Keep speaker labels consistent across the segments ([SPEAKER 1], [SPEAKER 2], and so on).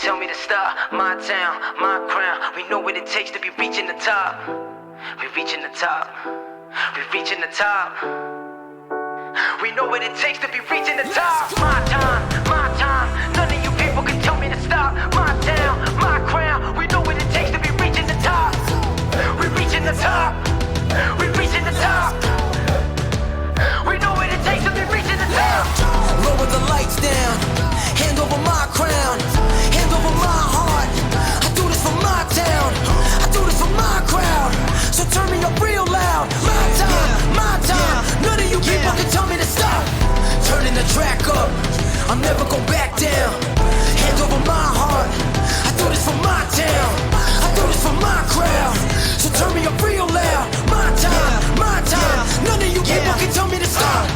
[SPEAKER 1] tell me to stop. My town, my crown. We know what it takes to be reaching the top. We reaching the top. We reaching the top. We know what it takes to be reaching the top. My time, my time. None of you people can tell me to stop. My town, my crown. We know what it takes to be reaching the top. We reaching the top. We reaching the top. We know what it takes to be reaching the top.
[SPEAKER 2] Lower the lights down. Hand over my crown. Hand over my heart. I do this for my town. I do this for my crowd. So turn me up real loud. My time, my time. None of you people can tell me to stop. Turning the track up. I'm never going back down. Hand over my heart. I do this for my town. I do this for my crowd. So turn me up real loud. My time, my time. None of you people can tell me to stop.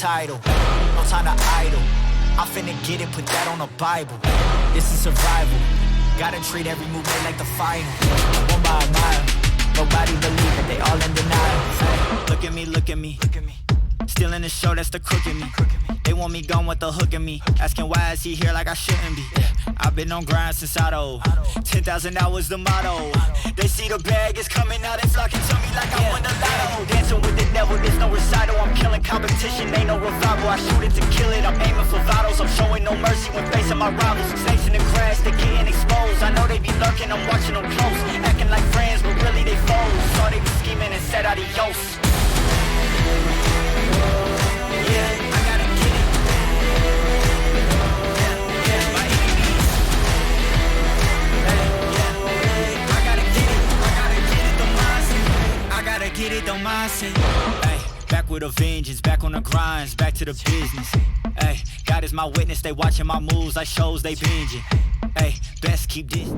[SPEAKER 3] Title, no time to idle. I'm finna get it, put that on the Bible. This is survival. Gotta treat every move like the final. One by a mile. Nobody believe it, they all in denial. Hey, look at me, look at me. Still in the show, that's the crook in me. They want me gone with the hook in me. Asking why is he here like I shouldn't be. I've been on grind since Auto. 10,000 hours the motto. They see the bag is coming out and flocking to me like I won the lotto. Dancing with the devil, there's no recital. I'm killing competition, ain't no revival. I shoot it to kill it, I'm aiming for vitals. I'm showing no mercy when facing my rivals. Snakes in the grass, they getting exposed. I know they be lurking, I'm watching them close. Acting like friends, but really they foes. Saw they be scheming and said adios. Yeah, I gotta get it. My enemies. I gotta get it. I gotta get it, the mindset. Hey, back with a vengeance, back on the grinds, back to the business. Hey, God is my witness, they watching my moves like shows they binging. Hey, best keep this.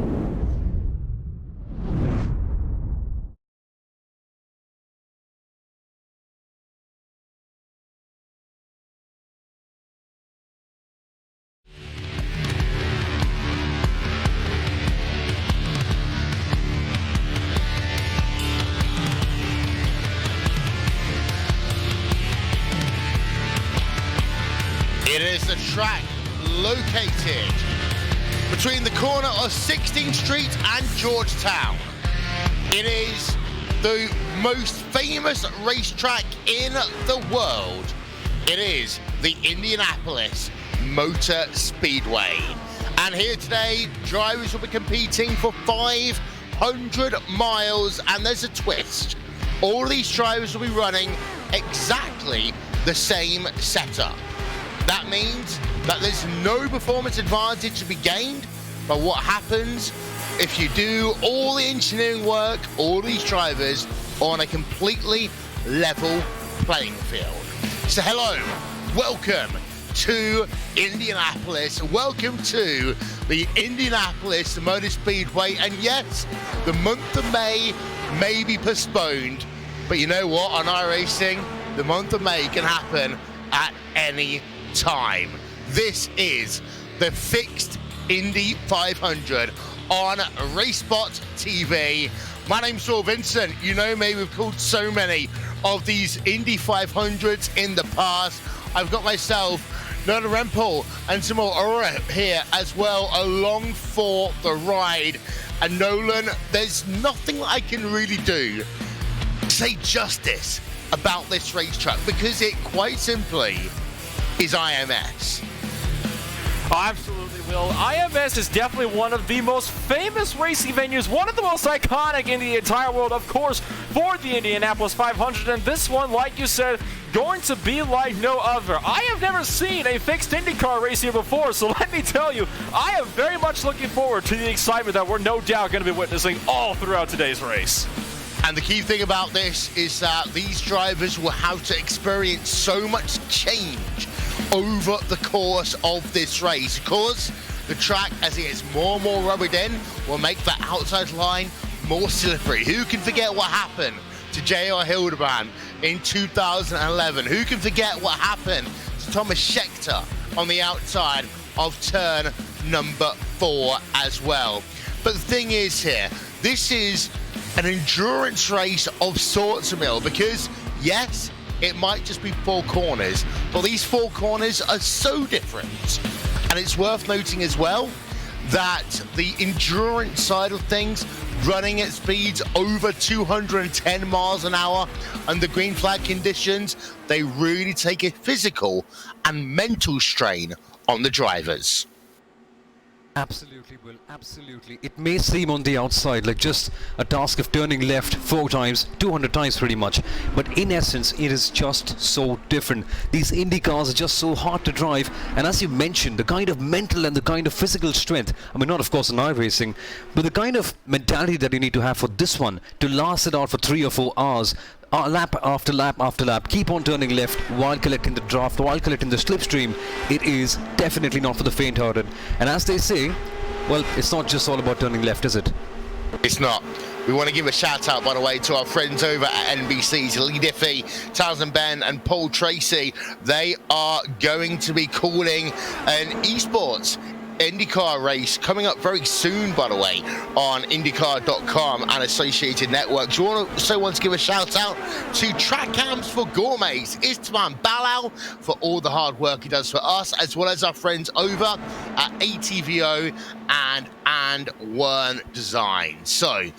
[SPEAKER 4] It is the track located between the corner of 16th Street and Georgetown. It is the most famous racetrack in the world. It is the Indianapolis Motor Speedway. And here today, drivers will be competing for 500 miles, and there's a twist. All of these drivers will be running exactly the same setup. That means that there's no performance advantage to be gained, but what happens if you do all the engineering work, all these drivers on a completely level playing field. So hello, welcome to Indianapolis. Welcome to the Indianapolis Motor Speedway. And yes, the month of May may be postponed, but you know what? On iRacing, the month of May can happen at any time. This is the fixed Indy 500 on RaceSpotTV. My name's Saul Vincent. You know me, we've called so many of these Indy 500s in the past. I've got myself, Nolan Rempel, and Simon Aura here as well, along for the ride. And Nolan, there's nothing I can really do to say justice about this racetrack, because it quite simply is IMS.
[SPEAKER 5] Absolutely, Will. IMS is definitely one of the most famous racing venues, one of the most iconic in the entire world, of course, for the Indianapolis 500. And this one, like you said, going to be like no other. I have never seen a fixed IndyCar race here before, so let me tell you, I am very much looking forward to the excitement that we're no doubt going to be witnessing all throughout today's race.
[SPEAKER 4] And the key thing about this is that these drivers will have to experience so much change over the course of this race. Of course, the track, as it gets more and more rubbed in, will make that outside line more slippery. Who can forget what happened to J.R. Hildebrand in 2011? Who can forget what happened to Thomas Scheckter on the outside of turn number 4 as well? But the thing is here, this is an endurance race of sorts, Emil, because yes, it might just be 4 corners, but these 4 corners are so different. And it's worth noting as well that the endurance side of things, running at speeds over 210 miles an hour under green flag conditions, they really take a physical and mental strain on the drivers.
[SPEAKER 6] Absolutely, Will, absolutely. It may seem on the outside like just a task of turning left 4 times, 200 times pretty much, but in essence it is just so different. These Indy cars are just so hard to drive, and as you mentioned, the kind of mental and the kind of physical strength, I mean not of course in iRacing, but the kind of mentality that you need to have for this one, to last it out for 3 or 4 hours, lap after lap after lap, keep on turning left while collecting the draft, while collecting the slipstream, it is definitely not for the faint-hearted. And as they say, well, it's not just all about turning left, is it?
[SPEAKER 4] It's not. We want to give a shout out, by the way, to our friends over at NBC's Lee Diffie, Townsend Ben and Paul Tracy. They are going to be calling an esports IndyCar race coming up very soon, by the way, on IndyCar.com and associated networks. You also want to give a shout out to Track Cams for Gourmets, Istvan Balal, for all the hard work he does for us, as well as our friends over at ATVO and Wern Design. So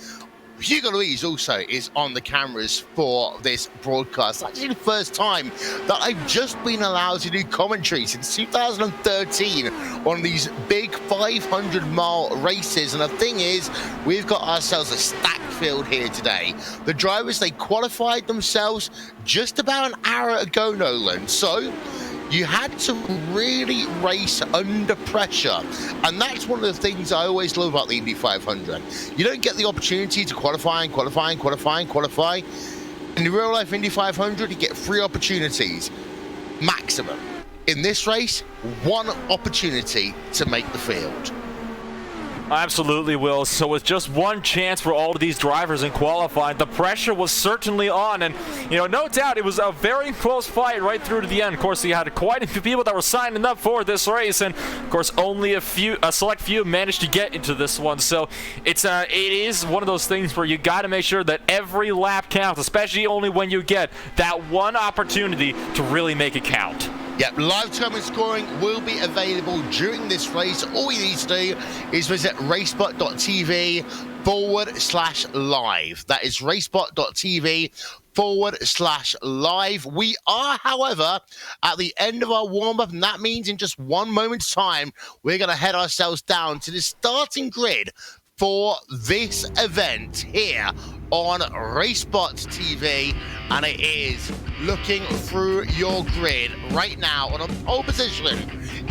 [SPEAKER 4] Hugo Louise also is on the cameras for this broadcast. It's actually the first time that I've just been allowed to do commentary since 2013 on these big 500-mile races. And the thing is, we've got ourselves a stacked field here today. The drivers, they qualified themselves just about an hour ago, Nolan. So you had to really race under pressure. And that's one of the things I always love about the Indy 500. You don't get the opportunity to qualify. In the real life Indy 500, you get 3 opportunities, maximum. In this race, 1 opportunity to make the field.
[SPEAKER 5] Absolutely, Will. So with just 1 chance for all of these drivers in qualifying, the pressure was certainly on. And, you know, no doubt it was a very close fight right through to the end. Of course, you had quite a few people that were signing up for this race. And, of course, only a select few managed to get into this one. So it is one of those things where you got to make sure that every lap counts, especially only when you get that 1 opportunity to really make it count.
[SPEAKER 4] Yep, live time and scoring will be available during this race. All you need to do is visit RaceSpot.tv/live. That is RaceSpot.tv/live. We are, however, at the end of our warm-up, and that means in just one moment's time, we're going to head ourselves down to the starting grid for this event here on RaceSpotTV, and it is looking through your grid right now on a pole position.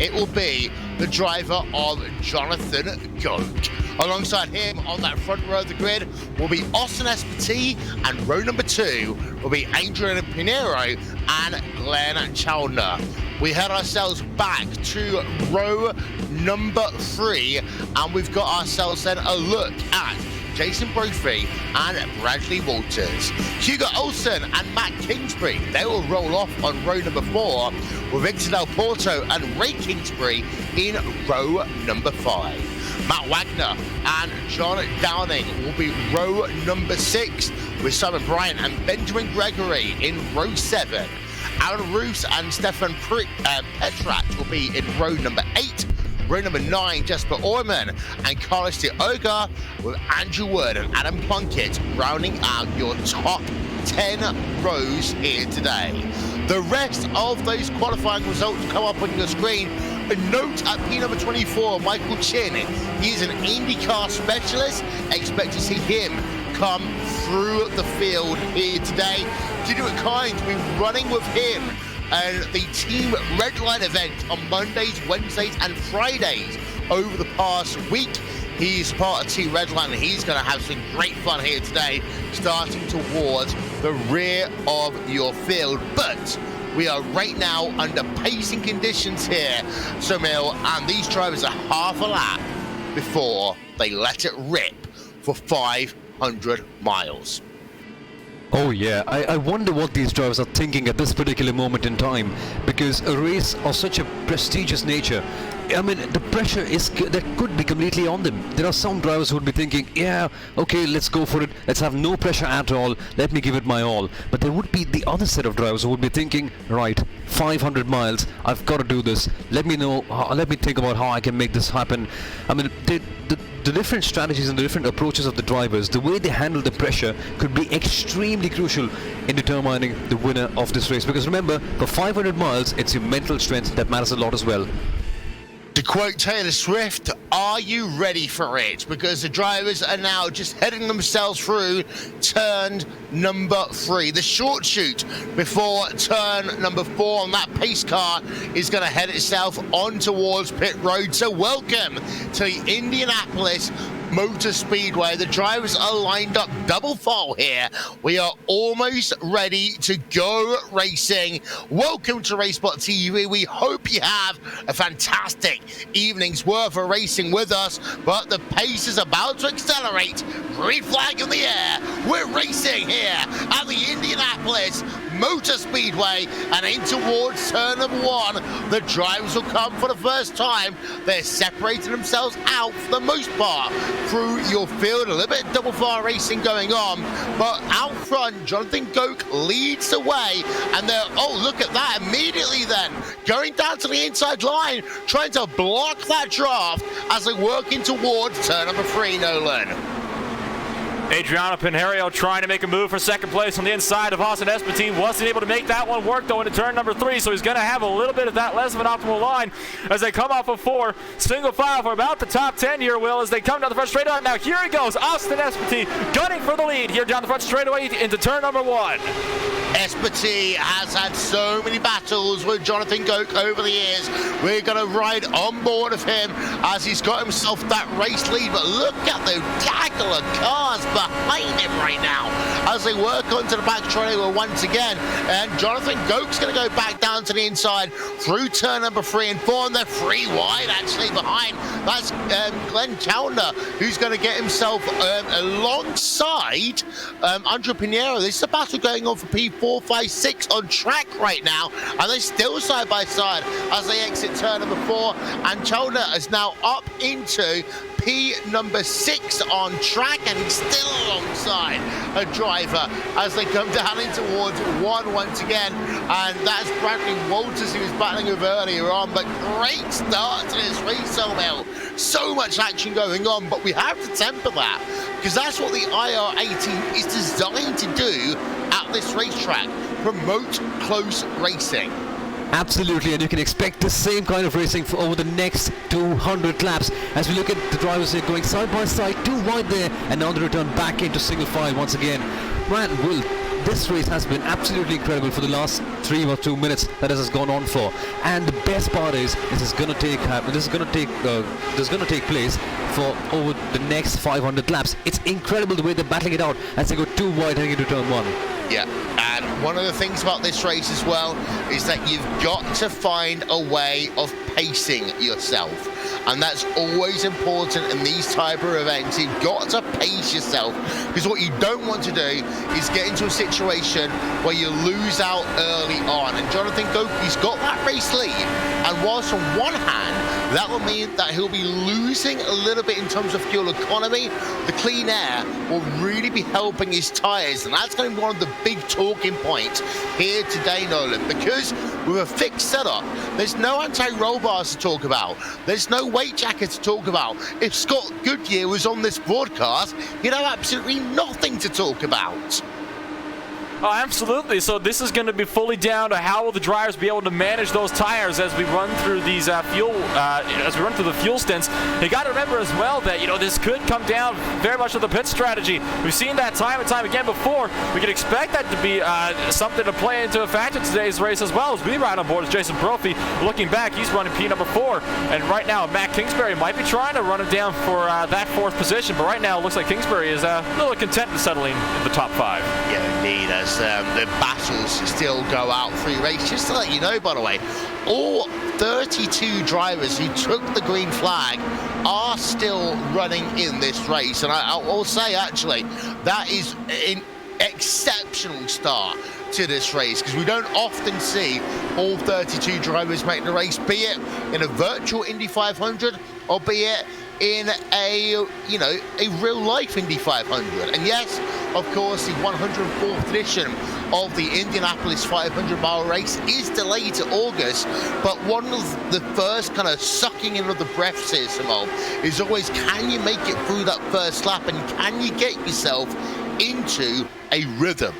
[SPEAKER 4] It will be the driver of Jonathan Goke. Alongside him on that front row of the grid will be Austin Espati, and row number 2 will be Adrian Pinheiro and Glenn Chalner. We head ourselves back to row number 3, and we've got ourselves then a look at Jason Brophy and Bradley Walters. Hugo Olsen and Matt Kingsbury, they will roll off on row number 4 with Victor Del Porto and Ray Kingsbury in row number 5. Matt Wagner and John Downing will be row number 6 with Simon Bryant and Benjamin Gregory in row 7. Aaron Roos and Stefan Petrat will be in row number 8. Row number 9, Jesper Orman and Carlos de Oga, with Andrew Wood and Adam Plunkett rounding out your top 10 rows here today. The rest of those qualifying results come up on your screen. A note at P number 24, Michael Chin. He is an IndyCar specialist. Expect to see him come through the field here today. Diddy Kind will be running with him and the Team Redline event on Mondays, Wednesdays and Fridays over the past week. He's part of Team Redline and he's going to have some great fun here today, starting towards the rear of your field. But we are right now under pacing conditions here, Somil, and these drivers are half a lap before they let it rip for 500 miles.
[SPEAKER 6] Oh yeah, I wonder what these drivers are thinking at this particular moment in time, because a race of such a prestigious nature, I mean, the pressure that could be completely on them. There are some drivers who would be thinking, yeah, okay, let's go for it, let's have no pressure at all, let me give it my all. But there would be the other set of drivers who would be thinking, right, 500 miles, I've got to do this, let me think about how I can make this happen. I mean, the different strategies and the different approaches of the drivers, the way they handle the pressure could be extremely crucial in determining the winner of this race. Because remember, for 500 miles, it's your mental strength that matters a lot as well.
[SPEAKER 4] To quote Taylor Swift, are you ready for it? Because the drivers are now just heading themselves through turn number 3. The short shoot before turn number 4 on that pace car is going to head itself on towards pit road. So welcome to the Indianapolis Motor Speedway. The drivers are lined up double file here. We are almost ready to go racing. Welcome to RaceSpotTV. We hope you have a fantastic evening's worth of racing with us, but the pace is about to accelerate. Green flag in the air. We're racing here at the Indianapolis Motor Speedway and in towards turn number 1. The drivers will come for the first time. They're separating themselves out for the most part through your field. A little bit of double file racing going on, but out front, Jonathan Goke leads the way, and they're, oh, look at that, immediately then, going down to the inside line, trying to block that draft as they work in towards turn number 3, Nolan.
[SPEAKER 5] Adriano Pinheiro trying to make a move for second place on the inside of Austin Espati. Wasn't able to make that one work though into turn number 3, so he's going to have a little bit of that less of an optimal line as they come off of 4. Single file for about the top 10 here, Will, as they come down the front straightaway. Now here he goes, Austin Espati gunning for the lead here down the front straightaway into turn number 1.
[SPEAKER 4] Espati has had so many battles with Jonathan Goke over the years. We're going to ride on board of him as he's got himself that race lead, but look at the gaggle of cars behind him right now as they work onto the back straightaway once again, and Jonathan Goke's going to go back down to the inside through turn number 3 and 4, and they're 3 wide actually behind. That's Glenn Chalner, who's going to get himself alongside Andrew Pinheiro. This is a battle going on for P4, 5, 6 on track right now, and they're still side by side as they exit turn number 4, and Chalner is now up into number 6 on track, and he's still alongside a driver as they come down in towards 1 once again, and that's Bradley Walters, who was battling with earlier on. But great start to this race, Mill. So much action going on, but we have to temper that, because that's what the iRating is designed to do at this racetrack: promote close racing.
[SPEAKER 6] Absolutely, and you can expect the same kind of racing for over the next 200 laps. As we look at the drivers here going side by side, 2 wide there, and now the return back into single file once again. Man, Will, this race has been absolutely incredible for the last 3 or 2 minutes that it has gone on for. And the best part is this is going to take place for over the next 500 laps. It's incredible the way they're battling it out as they go 2 wide heading into turn 1.
[SPEAKER 4] Yeah, and one of the things about this race as well is that you've got to find a way of pacing yourself, and that's always important in these type of events. You've got to pace yourself, because what you don't want to do is get into a situation where you lose out early on. And Jonathan Goki's got that race lead, and whilst on one hand that will mean that he'll be losing a little bit in terms of fuel economy, the clean air will really be helping his tyres, and that's going to be one of the big talking points here today, Nolan, because with a fixed setup, there's no anti-roll bars to talk about, there's no weight jacket to talk about. If Scott Goodyear was on this broadcast, he'd have absolutely nothing to talk about.
[SPEAKER 5] Oh, absolutely. So this is going to be fully down to how will the drivers be able to manage those tires as we run through these through the fuel stints. You got to remember as well that this could come down very much to the pit strategy. We've seen that time and time again before. We can expect that to be something to play into a factor in today's race as well. As we ride on board as Jason Brophy. Looking back, he's running P number 4, and right now Matt Kingsbury might be trying to run it down for that 4th position. But right now it looks like Kingsbury is a little content with settling in the top 5.
[SPEAKER 4] Yeah, indeed. The battles still go out through race. Just to let you know, by the way, all 32 drivers who took the green flag are still running in this race, and I will say actually that is an exceptional start to this race, because we don't often see all 32 drivers make the race, be it in a virtual Indy 500 or be it in a real life Indy 500. And yes, of course, the 104th edition of the Indianapolis 500-mile race is delayed to August, but one of the first kind of sucking in of the breath system is always, can you make it through that first lap, and can you get yourself into a rhythm?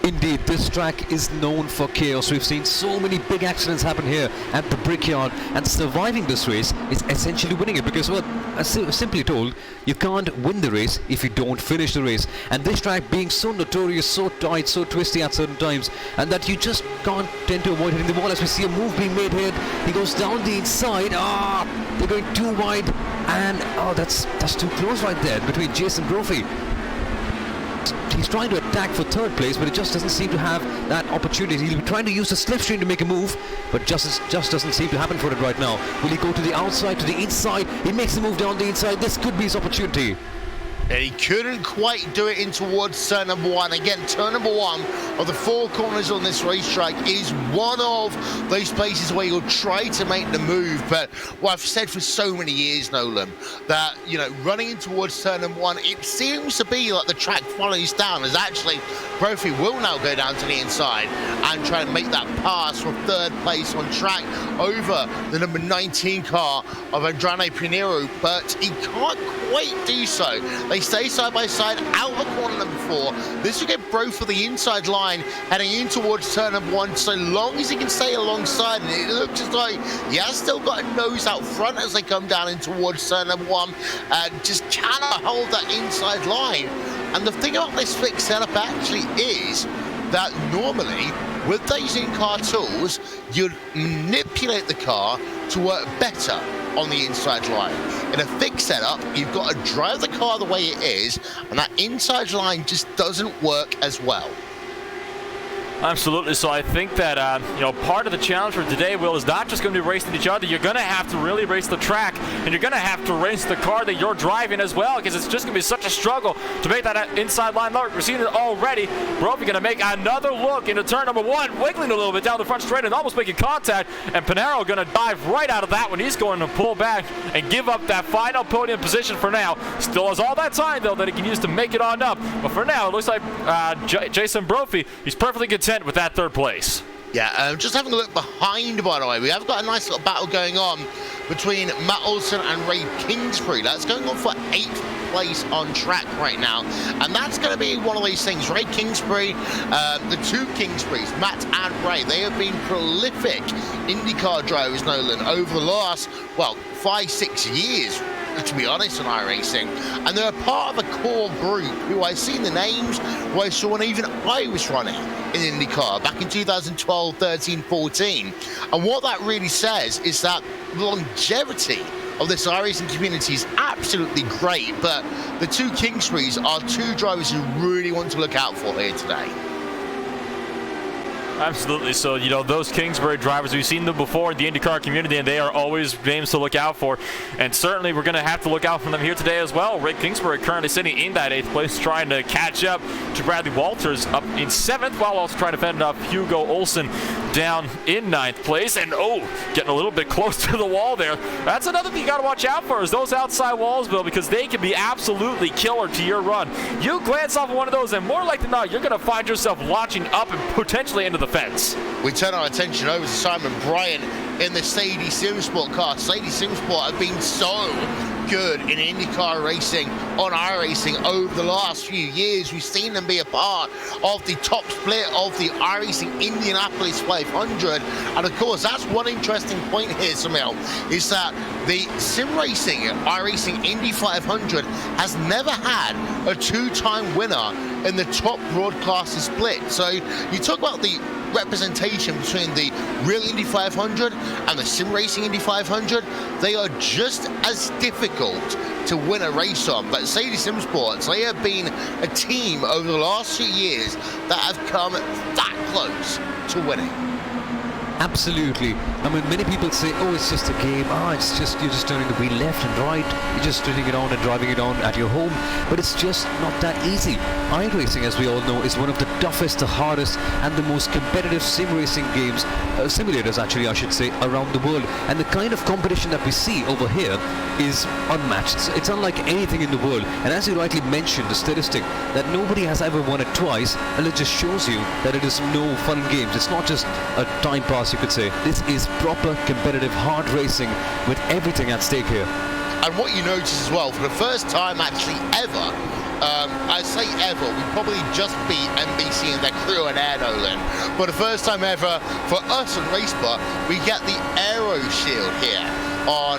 [SPEAKER 6] Indeed, this track is known for chaos. We've seen so many big accidents happen here at the Brickyard, and surviving this race is essentially winning it, because, well, as simply told, you can't win the race if you don't finish the race. And this track being so notorious, so tight, so twisty at certain times, and that you just can't tend to avoid hitting the wall. As we see a move being made here, he goes down the inside. They're going too wide, and that's too close right there between Jason Brophy. He's trying to attack for 3rd place, but it just doesn't seem to have that opportunity. He'll be trying to use the slipstream to make a move, but just doesn't seem to happen for it right now. Will he go to the outside, to the inside? He makes the move down the inside. This could be his opportunity.
[SPEAKER 4] And he couldn't quite do it in towards turn number 1. Again, turn number 1 of the 4 corners on this racetrack is one of those places where you'll try to make the move. But what I've said for so many years, Nolan, that, running in towards turn number 1, it seems to be like the track follows down, as actually Brophy will now go down to the inside and try and make that pass for 3rd place on track over the number 19 car of Andrade Pinheiro, but he can't quite do so. They stay side by side out of corner number 4. This will get Bro for the inside line heading in towards turn number 1, so long as he can stay alongside, and it looks as though he has still got a nose out front as they come down in towards turn number 1, just cannot hold that inside line. And the thing about this fixed setup actually is that normally with these in-car tools, you'd manipulate the car to work better on the inside line. In a fixed setup, you've got to drive the car the way it is, and that inside line just doesn't work as well.
[SPEAKER 5] Absolutely. So I think that part of the challenge for today, Will, is not just going to be racing each other. You're going to have to really race the track, and you're going to have to race the car that you're driving as well, because it's just going to be such a struggle to make that inside line look. We're seeing it already. Brophy going to make another look into turn number 1, wiggling a little bit down the front straight and almost making contact, and Pinero going to dive right out of that one. He's going to pull back and give up that final podium position for now. Still has all that time, though, that he can use to make it on up. But for now, it looks like Jason Brophy, he's perfectly content with that 3rd place.
[SPEAKER 4] Yeah, just having a look behind, by the way, we have got a nice little battle going on between Matt Olson and Ray Kingsbury. That's going on for 8th place on track right now, and that's going to be one of these things. Ray Kingsbury, the 2 Kingsburys, Matt and Ray, they have been prolific IndyCar drivers, Nolan, over the last, 5-6 years, to be honest, on iRacing, and they're a part of a core group who I've seen the names, who I saw when even I was running in IndyCar back in 2012, 13, 14. And what that really says is that the longevity of this iRacing community is absolutely great, but the 2 Kingsburys are 2 drivers who really want to look out for here today.
[SPEAKER 5] Absolutely. So, those Kingsbury drivers, we've seen them before in the IndyCar community, and they are always names to look out for. And certainly we're going to have to look out for them here today as well. Rick Kingsbury currently sitting in that 8th place, trying to catch up to Bradley Walters up in 7th, while also trying to fend off Hugo Olsen down in 9th place. And, getting a little bit close to the wall there. That's another thing you got to watch out for, is those outside walls, Bill, because they can be absolutely killer to your run. You glance off of one of those, and more likely than not, you're going to find yourself launching up and potentially into the fence.
[SPEAKER 4] We turn our attention over to Simon Bryant in the Sadie Simsport car. Sadie Simsport have been so good in IndyCar racing on iRacing over the last few years. We've seen them be a part of the top split of the iRacing Indianapolis 500. And of course, that's one interesting point here, Samil, is that the sim racing iRacing Indy 500 has never had a 2-time winner in the top broadcaster split. So you talk about the representation between the real Indy 500 and the sim racing Indy 500, they are just as difficult to win a race on. But Sadie Simsports, they have been a team over the last few years that have come that close to winning.
[SPEAKER 6] Absolutely. I mean, many people say, it's just a game. It's just, you're just turning the wheel left and right. You're just turning it on and driving it on at your home. But it's just not that easy. iRacing, as we all know, is one of the toughest, the hardest, and the most competitive sim racing games, simulators actually, I should say, around the world. And the kind of competition that we see over here is unmatched. It's unlike anything in the world. And as you rightly mentioned, the statistic that nobody has ever won it twice, and it just shows you that it is no fun games. It's not just a time pass, you could say. This is proper competitive hard racing with everything at stake here.
[SPEAKER 4] And what you notice as well, for the first time actually ever, I say ever, we probably just beat NBC and their crew and Air Nolan. For the first time ever, for us on RaceSpot, we get the aero shield here on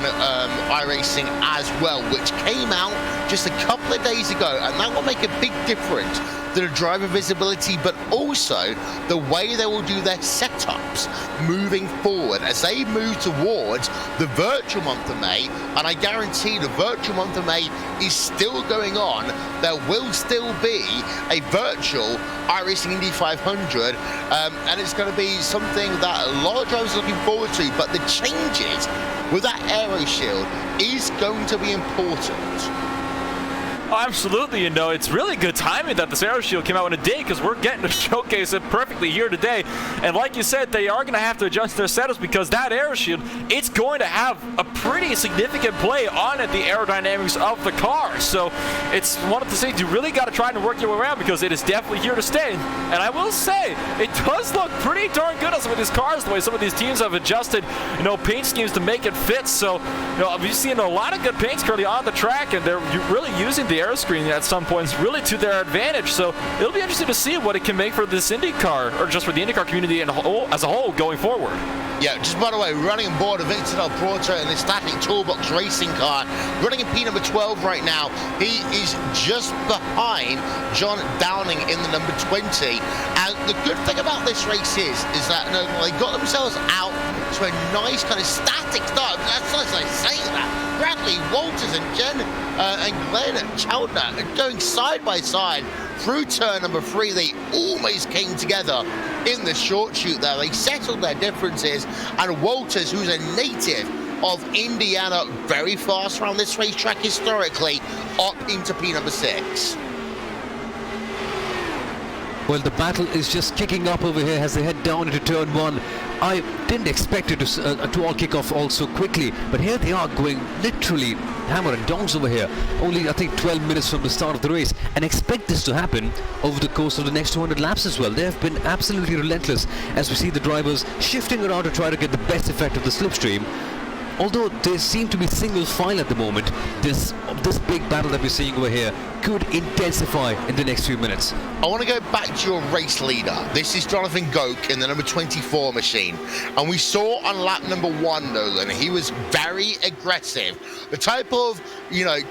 [SPEAKER 4] iRacing as well, which came out just a couple of days ago, and that will make a big difference to the driver visibility, but also the way they will do their setups moving forward as they move towards the virtual month of May. And I guarantee the virtual month of May is still going on. There will still be a virtual iRacing Indy 500, and it's going to be something that a lot of drivers are looking forward to. But the changes with that aero shield is going to be important.
[SPEAKER 5] Absolutely, it's really good timing that this aero shield came out in a day, because we're getting to showcase it perfectly here today. And like you said, they are going to have to adjust their setups, because that aero shield, it's going to have a pretty significant play on it, the aerodynamics of the car. So it's one of the things you really got to try and work your way around, because it is definitely here to stay. And I will say, it does look pretty darn good on some of these cars, the way some of these teams have adjusted, paint schemes to make it fit. So, we've seen a lot of good paints currently on the track, and they're really using the aero screen at some points really to their advantage. So it'll be interesting to see what it can make for this IndyCar, or just for the IndyCar community as a whole going forward.
[SPEAKER 4] Yeah, just by the way, running on board of Victor Del Porto in the static toolbox racing car, running in P number 12 right now. He is just behind John Downing in the number 20. And the good thing about this race is that they got themselves out to a nice kind of static start. That's as I say that. Bradley Walters and Glenn Chowder going side by side through turn number 3. They almost came together in the short shoot there. They settled their differences, and Walters, who's a native of Indiana, very fast around this racetrack historically, up into P number 6.
[SPEAKER 6] Well, the battle is just kicking up over here as they head down into turn 1. I didn't expect it to all kick off all so quickly, but here they are going literally hammer and dongs over here. Only, I think, 12 minutes from the start of the race, and expect this to happen over the course of the next 200 laps as well. They have been absolutely relentless as we see the drivers shifting around to try to get the best effect of the slipstream. Although they seem to be single file at the moment, this big battle that we're seeing over here could intensify in the next few minutes.
[SPEAKER 4] I want to go back to your race leader. This is Jonathan Goke in the number 24 machine. And we saw on lap number 1, Nolan, he was very aggressive. The type of,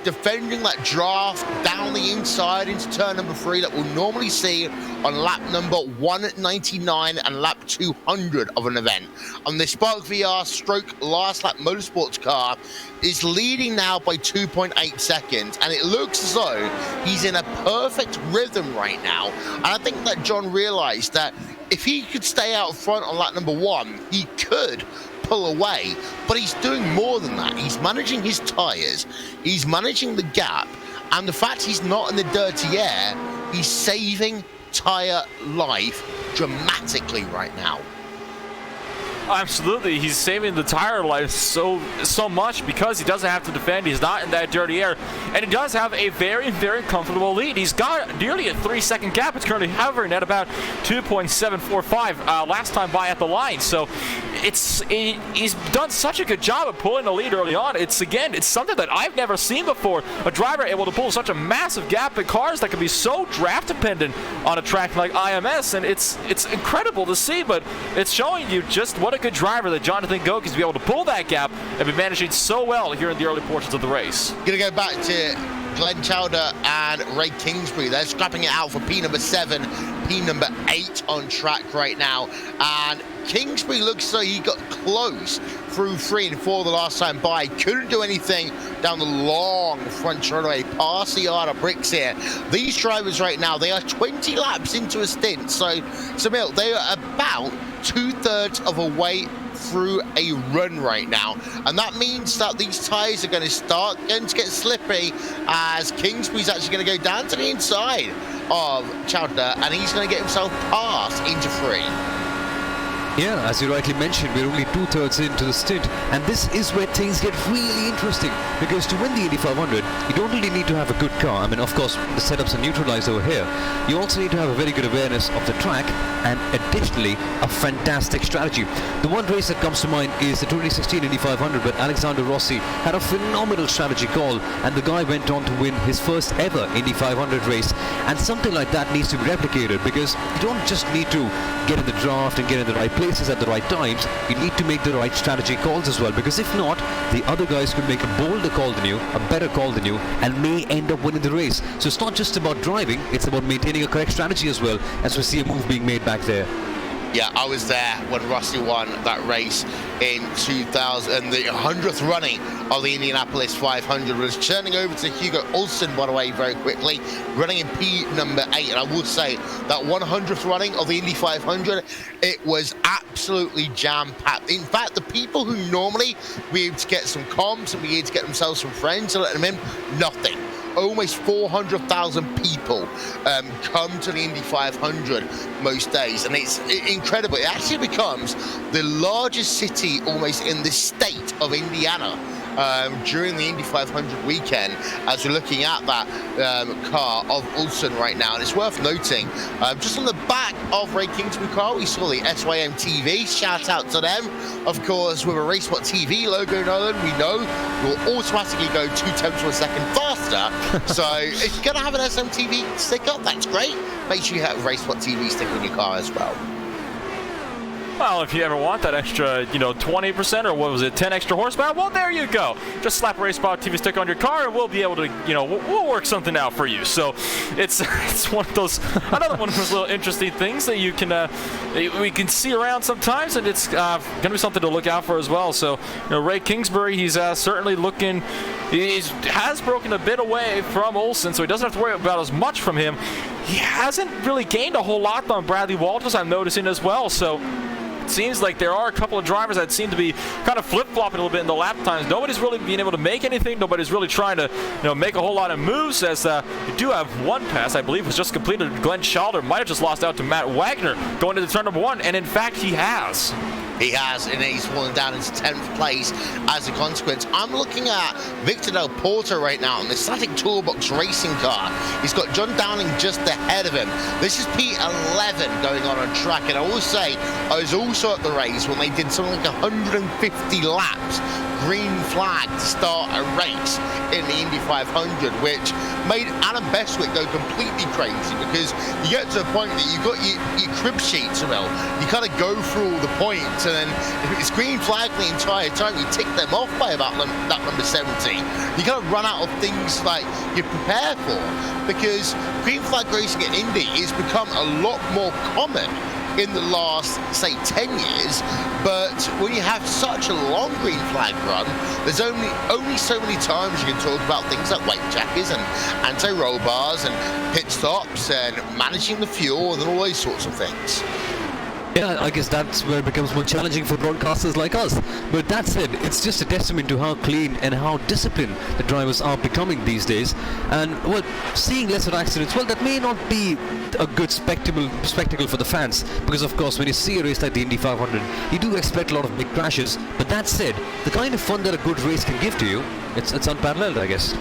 [SPEAKER 4] defending that draft down the inside into turn number 3 that we'll normally see on lap number 199 and lap 200 of an event. And the Spark VR stroke last lap motorsports car is leading now by 2.8 seconds, and it looks as though he's in a perfect rhythm right now. And I think that John realized that if he could stay out front on lap number 1, he could pull away, but he's doing more than that. He's managing his tires, he's managing the gap, and the fact he's not in the dirty air, he's saving tire life dramatically right now.
[SPEAKER 5] Absolutely, he's saving the tire life so much because he doesn't have to defend. He's not in that dirty air, and he does have a very, very comfortable lead. He's got nearly a 3-second gap. It's currently hovering at about 2.745 last time by at the line. So he's done such a good job of pulling the lead early on. It's something that I've never seen before. A driver able to pull such a massive gap in cars that can be so draft dependent on a track like IMS, and it's incredible to see. But it's showing you just what a good driver that Jonathan Goke is to be able to pull that gap and be managing so well here in the early portions of the race.
[SPEAKER 4] Gonna go back to Glenn Chowder and Ray Kingsbury. They're scrapping it out for P number 7, P number 8 on track right now. And Kingsbury looks as though he got close through 3 and 4 the last time by. Couldn't do anything down the long front straightaway past the yard of bricks here. These drivers right now, they are 20 laps into a stint. So Samil, they are about 2/3 of a way through a run right now, and that means that these tires are going to get slippy as Kingsbury's actually going to go down to the inside of Chowder, and he's going to get himself past into 3.
[SPEAKER 6] Yeah, as you rightly mentioned, we're only 2/3 into the stint, and this is where things get really interesting, because to win the Indy 500, you don't really need to have a good car. I mean, of course, the setups are neutralized over here. You also need to have a very good awareness of the track, and additionally, a fantastic strategy. The one race that comes to mind is the 2016 Indy 500, where Alexander Rossi had a phenomenal strategy call, and the guy went on to win his first ever Indy 500 race. And something like that needs to be replicated, because you don't just need to get in the draft and get in the right places at the right times. You need to make the right strategy calls as well, because if not, the other guys could make a bolder call than you, a better call than you, and may end up winning the race. So it's not just about driving, it's about maintaining a correct strategy as well, as we see a move being made back there.
[SPEAKER 4] Yeah, I was there when Rossi won that race in 2000, the 100th running of the Indianapolis 500. Was turning over to Hugo Olsen, by the way, very quickly, running in P number 8. And I will say that 100th running of the Indy 500, it was absolutely jam-packed. In fact, the people who normally be able to get some comms and be able to get themselves some friends to let them in, nothing. Almost 400,000 people come to the Indy 500 most days, and it's incredible. It actually becomes the largest city almost in the state of Indiana during the Indy 500 weekend, as we're looking at that car of Ulson right now. And it's worth noting, just on the back of Ray Kingsbury's car, we saw the SYM TV. Shout out to them. Of course, with a RaceSpotTV logo, Nolan, we know will automatically go 0.2 faster. So if you're going to have an SMTV sticker, that's great. Make sure you have a RaceSpotTV sticker in your car as well.
[SPEAKER 5] Well, if you ever want that extra, 20% or what was it, 10 extra horsepower, well, there you go. Just slap a RaceSpotTV stick on your car and we'll be able to, we'll work something out for you. So it's one of those, another one of those little interesting things that you can, we can see around sometimes, and it's going to be something to look out for as well. So, Ray Kingsbury, he's certainly looking, he has broken a bit away from Olsen, so he doesn't have to worry about as much from him. He hasn't really gained a whole lot on Bradley Walters, I'm noticing as well. So it seems like there are a couple of drivers that seem to be kind of flip-flopping a little bit in the lap times. Nobody's really being able to make anything. Nobody's really trying to make a whole lot of moves, as you do have one pass, I believe, was just completed. Glenn Schalder might have just lost out to Matt Wagner going into turn number 1, and in fact he has.
[SPEAKER 4] He has, and he's fallen down into 10th place as a consequence. I'm looking at Victor Del Porto right now in the Static Toolbox racing car. He's got John Downing just ahead of him. This is P11 going on track, and I will say, I was also at the race when they did something like 150 laps, green flag to start a race in the Indy 500, which made Adam Bestwick go completely crazy, because you get to a point that you've got your crib sheets, you kind of go through all the points, and then if it's green flag the entire time, you tick them off by about that number 70. You kind of run out of things like you prepare for, because green flag racing at Indy has become a lot more common in the last, say, 10 years, but when you have such a long green flag run, there's only so many times you can talk about things like white jackets and anti-roll bars and pit stops and managing the fuel and all those sorts of things.
[SPEAKER 6] Yeah, I guess that's where it becomes more challenging for broadcasters like us. But that said, it's just a testament to how clean and how disciplined the drivers are becoming these days. And, well, seeing lesser accidents, well, that may not be a good spectacle for the fans. Because, of course, when you see a race like the Indy 500, you do expect a lot of big crashes. But that said, the kind of fun that a good race can give to you, it's unparalleled, I guess.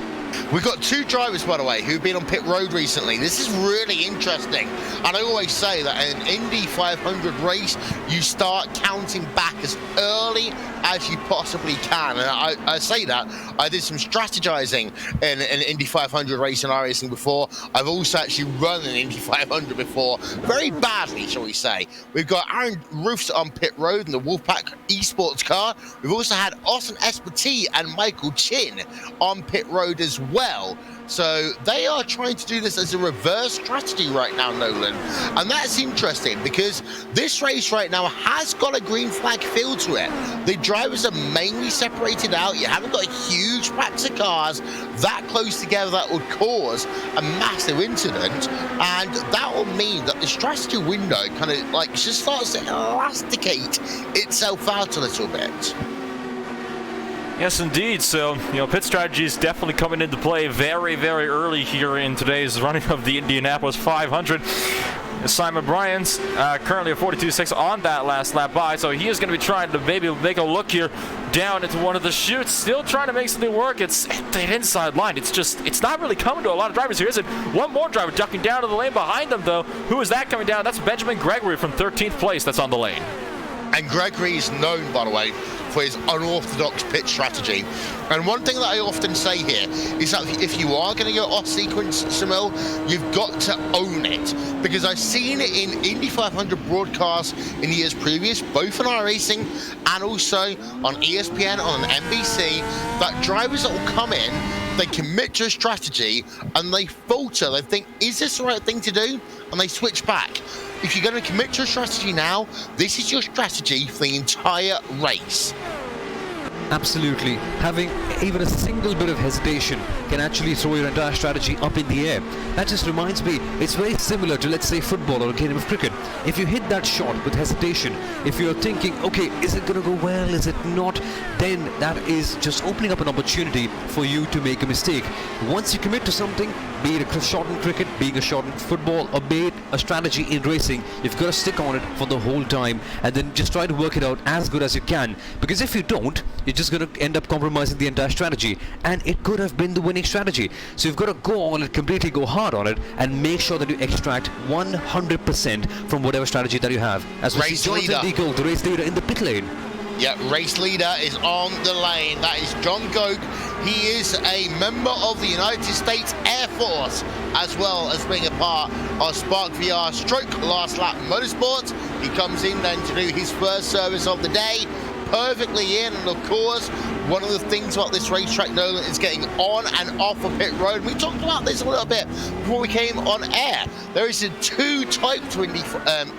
[SPEAKER 4] We've got two drivers, by the way, who've been on pit road recently. This is really interesting. And I always say that in an Indy 500 race, you start counting back as early as you possibly can. And I say that. I did some strategizing in an Indy 500 race in iRacing before. I've also actually run an Indy 500 before. Very badly, shall we say. We've got Aaron Roofs on pit road in the Wolfpack Esports car. We've also had Austin Espati and Michael Chin on pit road as well. So they are trying to do this as a reverse strategy right now, Nolan. And that's interesting, because this race right now has got a green flag feel to it. The drivers are mainly separated out. You haven't got huge packs of cars that close together that would cause a massive incident. And that will mean that the strategy window kind of like just starts to elasticate itself out a little bit.
[SPEAKER 5] Yes, indeed. So, pit strategy is definitely coming into play very, very early here in today's running of the Indianapolis 500. Simon Bryans currently at 42.6 on that last lap by, so he is going to be trying to maybe make a look here down into one of the chutes, still trying to make something work. It's the inside line. It's not really coming to a lot of drivers here, is it? One more driver ducking down to the lane behind them, though. Who is that coming down? That's Benjamin Gregory from 13th place that's on the lane.
[SPEAKER 4] And Gregory is known, by the way, for his unorthodox pit strategy. And one thing that I often say here is that if you are going to go off sequence, Samil, you've got to own it. Because I've seen it in Indy 500 broadcasts in years previous, both on iRacing and also on ESPN, on NBC, that drivers that will come in, they commit to a strategy and they falter. They think, is this the right thing to do? And they switch back. If you're going to commit to a strategy now, this is your strategy for the entire race.
[SPEAKER 6] Absolutely. Having even a single bit of hesitation can actually throw your entire strategy up in the air. That just reminds me, it's very similar to, let's say, football or a game of cricket. If you hit that shot with hesitation, if you're thinking, okay, is it going to go well, is it not, then that is just opening up an opportunity for you to make a mistake. Once you commit to something, be it a shot in cricket, being a shot in football, or be it a strategy in racing, you've got to stick on it for the whole time and then just try to work it out as good as you can. Because if you don't, you're just going to end up compromising the entire strategy, and it could have been the winning strategy. So you've got to go on it, completely go hard on it, and make sure that you extract 100% from whatever strategy that you have. As we see Jonathan Deagle, the race leader, in the pit lane.
[SPEAKER 4] Yeah, race leader is on the lane. That is John Goke. He is a member of the United States Air Force, as well as being a part of Spark VR Stroke Last Lap Motorsports. He comes in then to do his first service of the day, perfectly in, and of course, one of the things about this racetrack, Nolan, is getting on and off of pit road. We talked about this a little bit before we came on air. There is two types to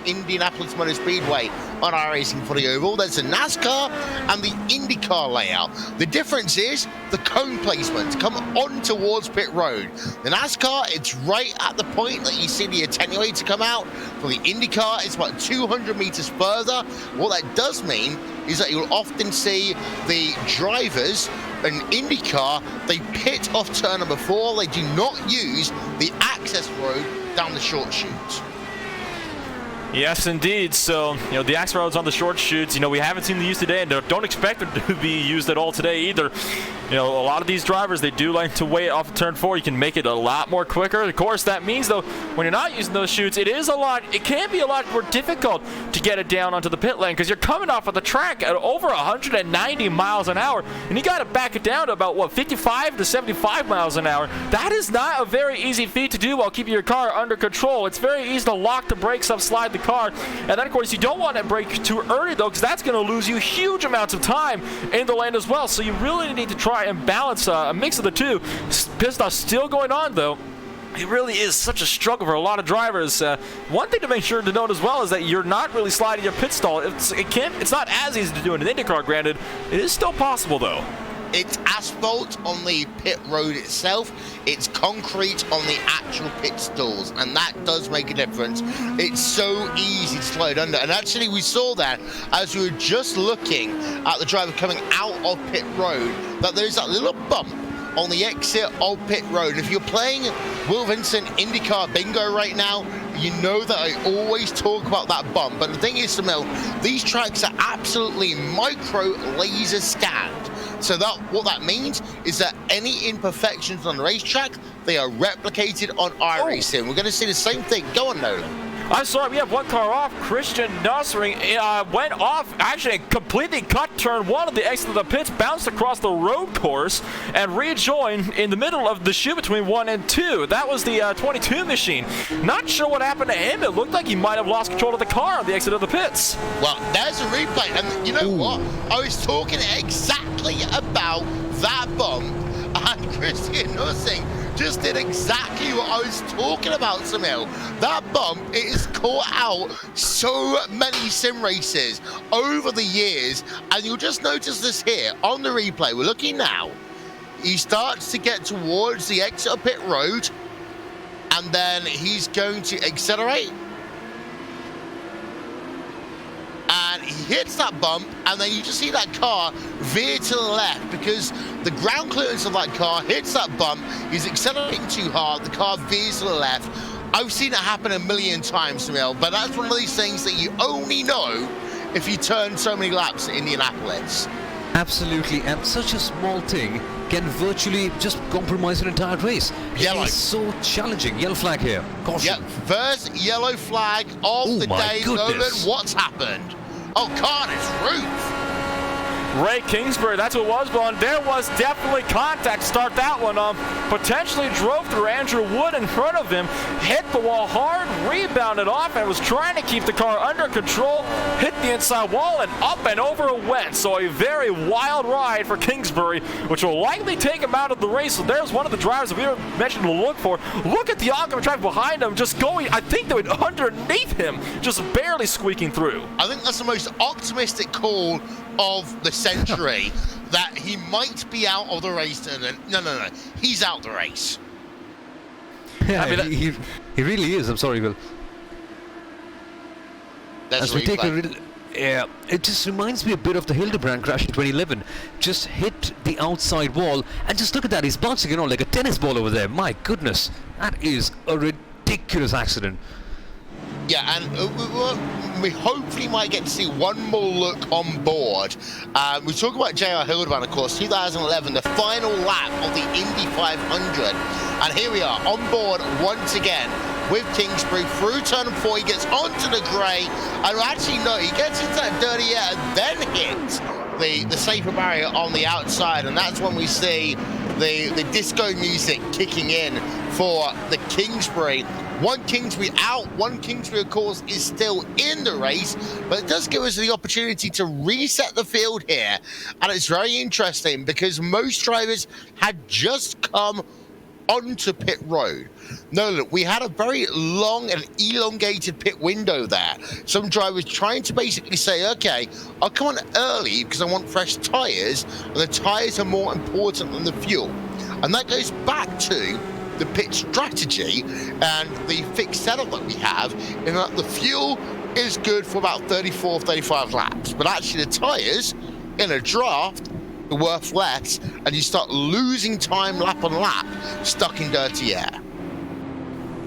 [SPEAKER 4] Indianapolis Motor Speedway on iRacing for the oval. There's the NASCAR and the IndyCar layout. The difference is the cone placement to come on towards pit road. The NASCAR, it's right at the point that you see the attenuator come out. For the IndyCar, it's about 200 meters further. What that does mean is that you'll often see the drivers in IndyCar, they pit off turn number 4. They do not use the access road down the short chutes.
[SPEAKER 5] Yes, indeed. So, the access roads on the short chutes, we haven't seen them used today, and don't expect them to be used at all today either. A lot of these drivers, they do like to wait off turn 4. You can make it a lot more quicker. Of course, that means, though, when you're not using those chutes, it can be a lot more difficult to get it down onto the pit lane, because you're coming off of the track at over 190 miles an hour, and you got to back it down to about, 55 to 75 miles an hour. That is not a very easy feat to do while keeping your car under control. It's very easy to lock the brakes up, slide the car, and then, of course, you don't want to brake too early, though, because that's going to lose you huge amounts of time in the lane as well. So you really need to try and balance a mix of the two. Pit stop still going on, though. It really is such a struggle for a lot of drivers. One thing to make sure to note as well is that you're not really sliding your pit stall. It's not as easy to do in an IndyCar, granted. It is still possible, though.
[SPEAKER 4] It's asphalt on the pit road itself. It's concrete on the actual pit stalls, and that does make a difference. It's so easy to slide under, and actually we saw that as we were just looking at the driver coming out of pit road, that there's that little bump on the exit of pit road. And if you're playing Will Vincent IndyCar Bingo right now, you know that I always talk about that bump. But the thing is, Samil, these tracks are absolutely micro laser scanned. So what that means is that any imperfections on the racetrack, they are replicated on iRacing. We're going to see the same thing. Go on, Nolan.
[SPEAKER 5] I'm sorry, we have one car off. Christian Nussering went off, actually completely cut turn 1 of the exit of the pits, bounced across the road course, and rejoined in the middle of the chute between 1 and 2. That was the 22 machine. Not sure what happened to him. It looked like he might have lost control of the car on the exit of the pits.
[SPEAKER 4] Well, there's a replay, and you know what? I was talking exactly about that bump, and Christian Nussing just did exactly what I was talking about, Samil. That bump, it is caught out so many sim races over the years, and you'll just notice this here on the replay. We're looking now. He starts to get towards the exit of pit road, and then he's going to accelerate. And he hits that bump, and then you just see that car veer to the left because the ground clearance of that car hits that bump. He's accelerating too hard. The car veers to the left. I've seen it happen a million times, Samil, but that's one of these things that you only know if you turn so many laps at Indianapolis.
[SPEAKER 6] Absolutely, and such a small thing can virtually just compromise an entire race.
[SPEAKER 4] Yellow.
[SPEAKER 6] It is so challenging. Yellow flag here. Caution.
[SPEAKER 4] Yep, first yellow flag of the day. Nolan, what's happened? Oh, Carter's roof.
[SPEAKER 5] Ray Kingsbury, that's what it was, but there was definitely contact to start that one. Potentially drove through Andrew Wood in front of him, hit the wall hard, rebounded off, and was trying to keep the car under control, hit the inside wall, and up and over it went. So a very wild ride for Kingsbury, which will likely take him out of the race. So there's one of the drivers that we were mentioned to look for. Look at the oncoming traffic behind him, just going, I think they were underneath him, just barely squeaking through.
[SPEAKER 4] I think that's the most optimistic call of the century, that he might be out of the race. No, he's out the race.
[SPEAKER 6] Yeah, I mean, he really is. I'm sorry, Will.
[SPEAKER 4] That's
[SPEAKER 6] as we take a little, yeah, it just reminds me a bit of the Hildebrand crash in 2011. Just hit the outside wall, and just look at that. He's bouncing it on like a tennis ball over there. My goodness, that is a ridiculous accident.
[SPEAKER 4] Yeah, and we hopefully might get to see one more look on board. We talk about J.R. Hildebrand, of course, 2011, the final lap of the Indy 500. And here we are, on board once again with Kingsbury through turn 4. He gets onto the grey, and actually, no, he gets into that dirty air and then hits the safer barrier on the outside. And that's when we see the disco music kicking in for the Kingsbury One Kingsbury out. One Kingsbury, of course, is still in the race, but it does give us the opportunity to reset the field here. And it's very interesting because most drivers had just come onto pit road. No, look, we had a very long and elongated pit window there. Some drivers trying to basically say, okay, I'll come on early because I want fresh tyres, and the tyres are more important than the fuel. And that goes back to the pit strategy and the fixed setup that we have, in that the fuel is good for about 34, 35 laps, but actually the tyres in a draft are worth less, and you start losing time lap on lap stuck in dirty air.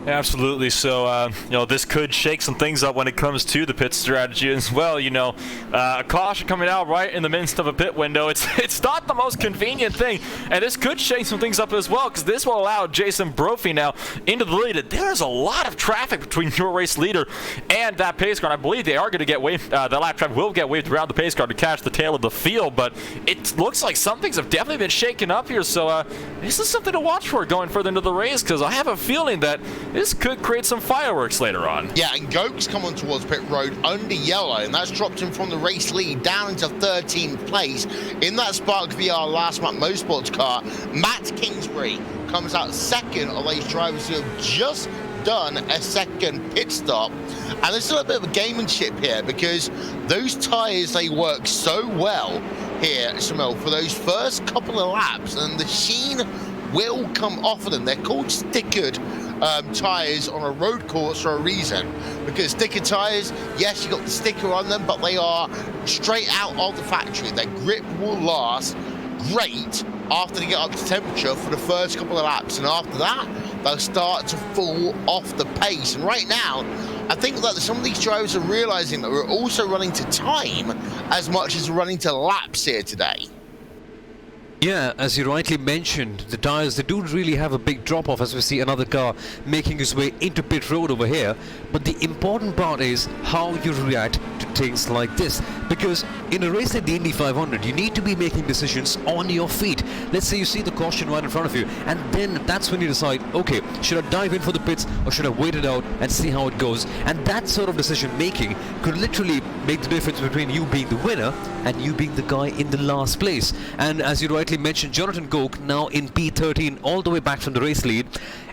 [SPEAKER 5] Absolutely. So, this could shake some things up when it comes to the pit strategy as well. A caution coming out right in the midst of a pit window. It's not the most convenient thing, and this could shake some things up as well, because this will allow Jason Brophy now into the lead. There's a lot of traffic between your race leader and that pace car. I believe they are going to get waved. The lap traffic will get waved around the pace car to catch the tail of the field, but it looks like some things have definitely been shaken up here. So, this is something to watch for going further into the race, because I have a feeling that this could create some fireworks later on. Yeah,
[SPEAKER 4] and Goke's come on towards pit road under yellow, and that's dropped him from the race lead down into 13th place. In that Spark VR last map motorsports car, Matt Kingsbury comes out second of these drivers who have just done a second pit stop. And there's still a bit of a gamemanship here, because those tyres, they work so well here, Samil, for those first couple of laps, and the sheen will come off of them. They're called stickered tyres on a road course for a reason, because sticker tyres, yes, you got the sticker on them, but they are straight out of the factory. Their grip will last great after they get up to temperature for the first couple of laps, and after that they'll start to fall off the pace. And right now I think that some of these drivers are realizing that we're also running to time as much as we're running to laps here today.
[SPEAKER 6] Yeah, as you rightly mentioned, the tyres, they do really have a big drop-off as we see another car making its way into pit road over here. But the important part is how you react to things like this. Because in a race like the Indy 500, you need to be making decisions on your feet. Let's say you see the caution right in front of you, and then that's when you decide, okay, should I dive in for the pits or should I wait it out and see how it goes? And that sort of decision making could literally make the difference between you being the winner and you being the guy in the last place. And as you rightly mentioned, Jonathan Goke now in P13 all the way back from the race lead.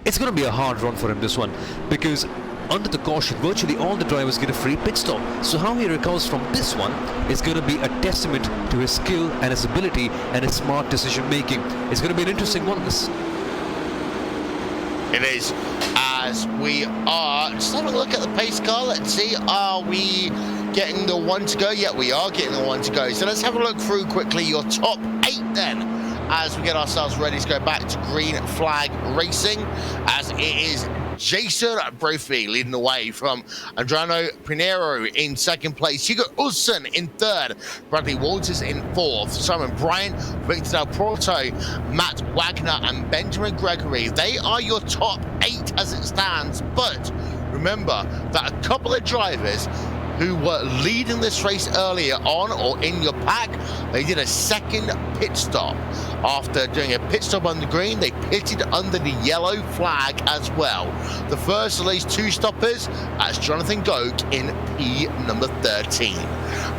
[SPEAKER 6] It's going to be a hard run for him, this one, because under the caution virtually all the drivers get a free pit stop. So how he recovers from this one is going to be a testament to his skill and his ability and his smart decision making. It's going to be an interesting one, this.
[SPEAKER 4] It is, as we are just having a look at the pace car. Let's see, are we getting the one to go? Yeah, we are getting the one to go. So let's have a look through quickly your top 8 then, as we get ourselves ready to go back to green flag racing, as it is Jason Brophy leading the way from Adriano Pinheiro in second place, Hugo Ulsen in third, Bradley Walters in fourth, Simon Bryant, Victor Del Porto, Matt Wagner and Benjamin Gregory. They are your top 8 as it stands, but remember that a couple of drivers who were leading this race earlier on or in your pack, they did a second pit stop. After doing a pit stop on the green, they pitted under the yellow flag as well. The first of these 2 stoppers, that's Jonathan Goke in P number 13.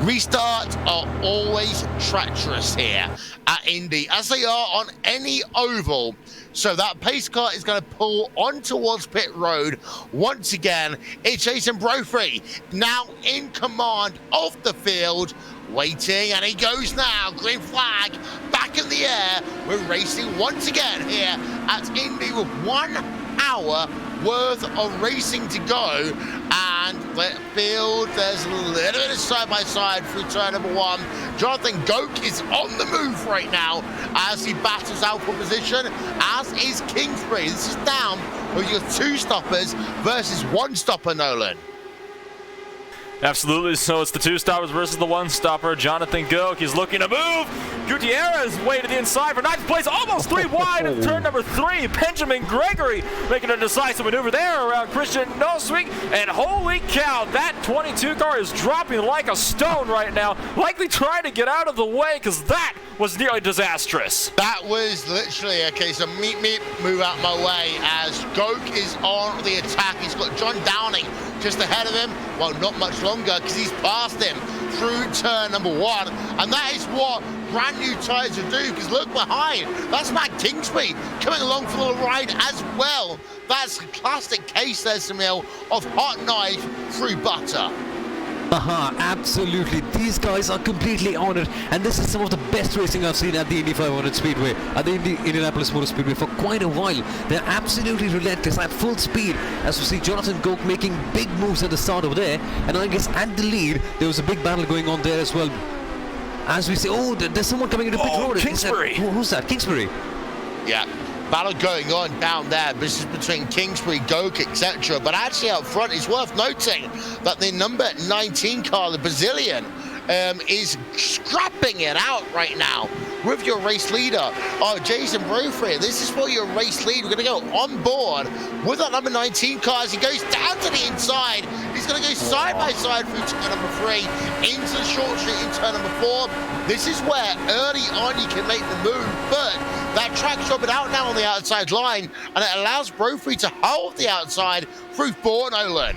[SPEAKER 4] Restarts are always treacherous here at Indy, as they are on any oval. So that pace car is going to pull on towards pit road. Once again, it's Jason Brophy now in command of the field, waiting, and he goes now. Green flag back in the air. We're racing once again here at Indy with 1 hour worth of racing to go, and the field, there's a little bit of side-by-side through turn number 1. Jonathan Goke is on the move right now as he battles out for position, as is Kingsbury. This is down with your 2 stoppers versus 1 stopper, Nolan.
[SPEAKER 5] Absolutely. So it's the two stoppers versus the one stopper. Jonathan Goke, he's looking to move. Gutierrez way to the inside for ninth place, almost 3 wide in turn number 3. Benjamin Gregory making a decisive maneuver there around Christian Noswig. And holy cow, that 22 car is dropping like a stone right now, likely trying to get out of the way because that was nearly disastrous.
[SPEAKER 4] That was literally, okay, so meet, move out my way as Goke is on the attack. He's got John Downing just ahead of him. Well, not much longer because he's passed him through turn number 1. And that is what brand new tyres will do, because look behind. That's Matt Kingsbury coming along for the ride as well. That's a classic case there, Samil, of hot knife through butter.
[SPEAKER 6] Absolutely. These guys are completely on it, and this is some of the best racing I've seen at the Indy 500 Speedway, at the Indianapolis Motor Speedway for quite a while. They're absolutely relentless at full speed, as we see Jonathan Goke making big moves at the start over there, and I guess at the lead there was a big battle going on there as well. As we see, oh, there's someone coming into pit road.
[SPEAKER 5] Kingsbury.
[SPEAKER 6] Who's that? Kingsbury.
[SPEAKER 4] Yeah. Battle going on down there. This is between Kingsbury, Goke, etc. But actually up front, it's worth noting that the number 19 car, the Brazilian, is scrapping it out right now with your race leader, Jason Brophy. This is for your race lead. We're going to go on board with that number 19 car as he goes down to the inside. He's going to go side by side through turn number 3 into the short street in turn number 4. This is where early on you can make the move, but that track's dropping out now on the outside line, and it allows Brophy to hold the outside through 4, Nolan.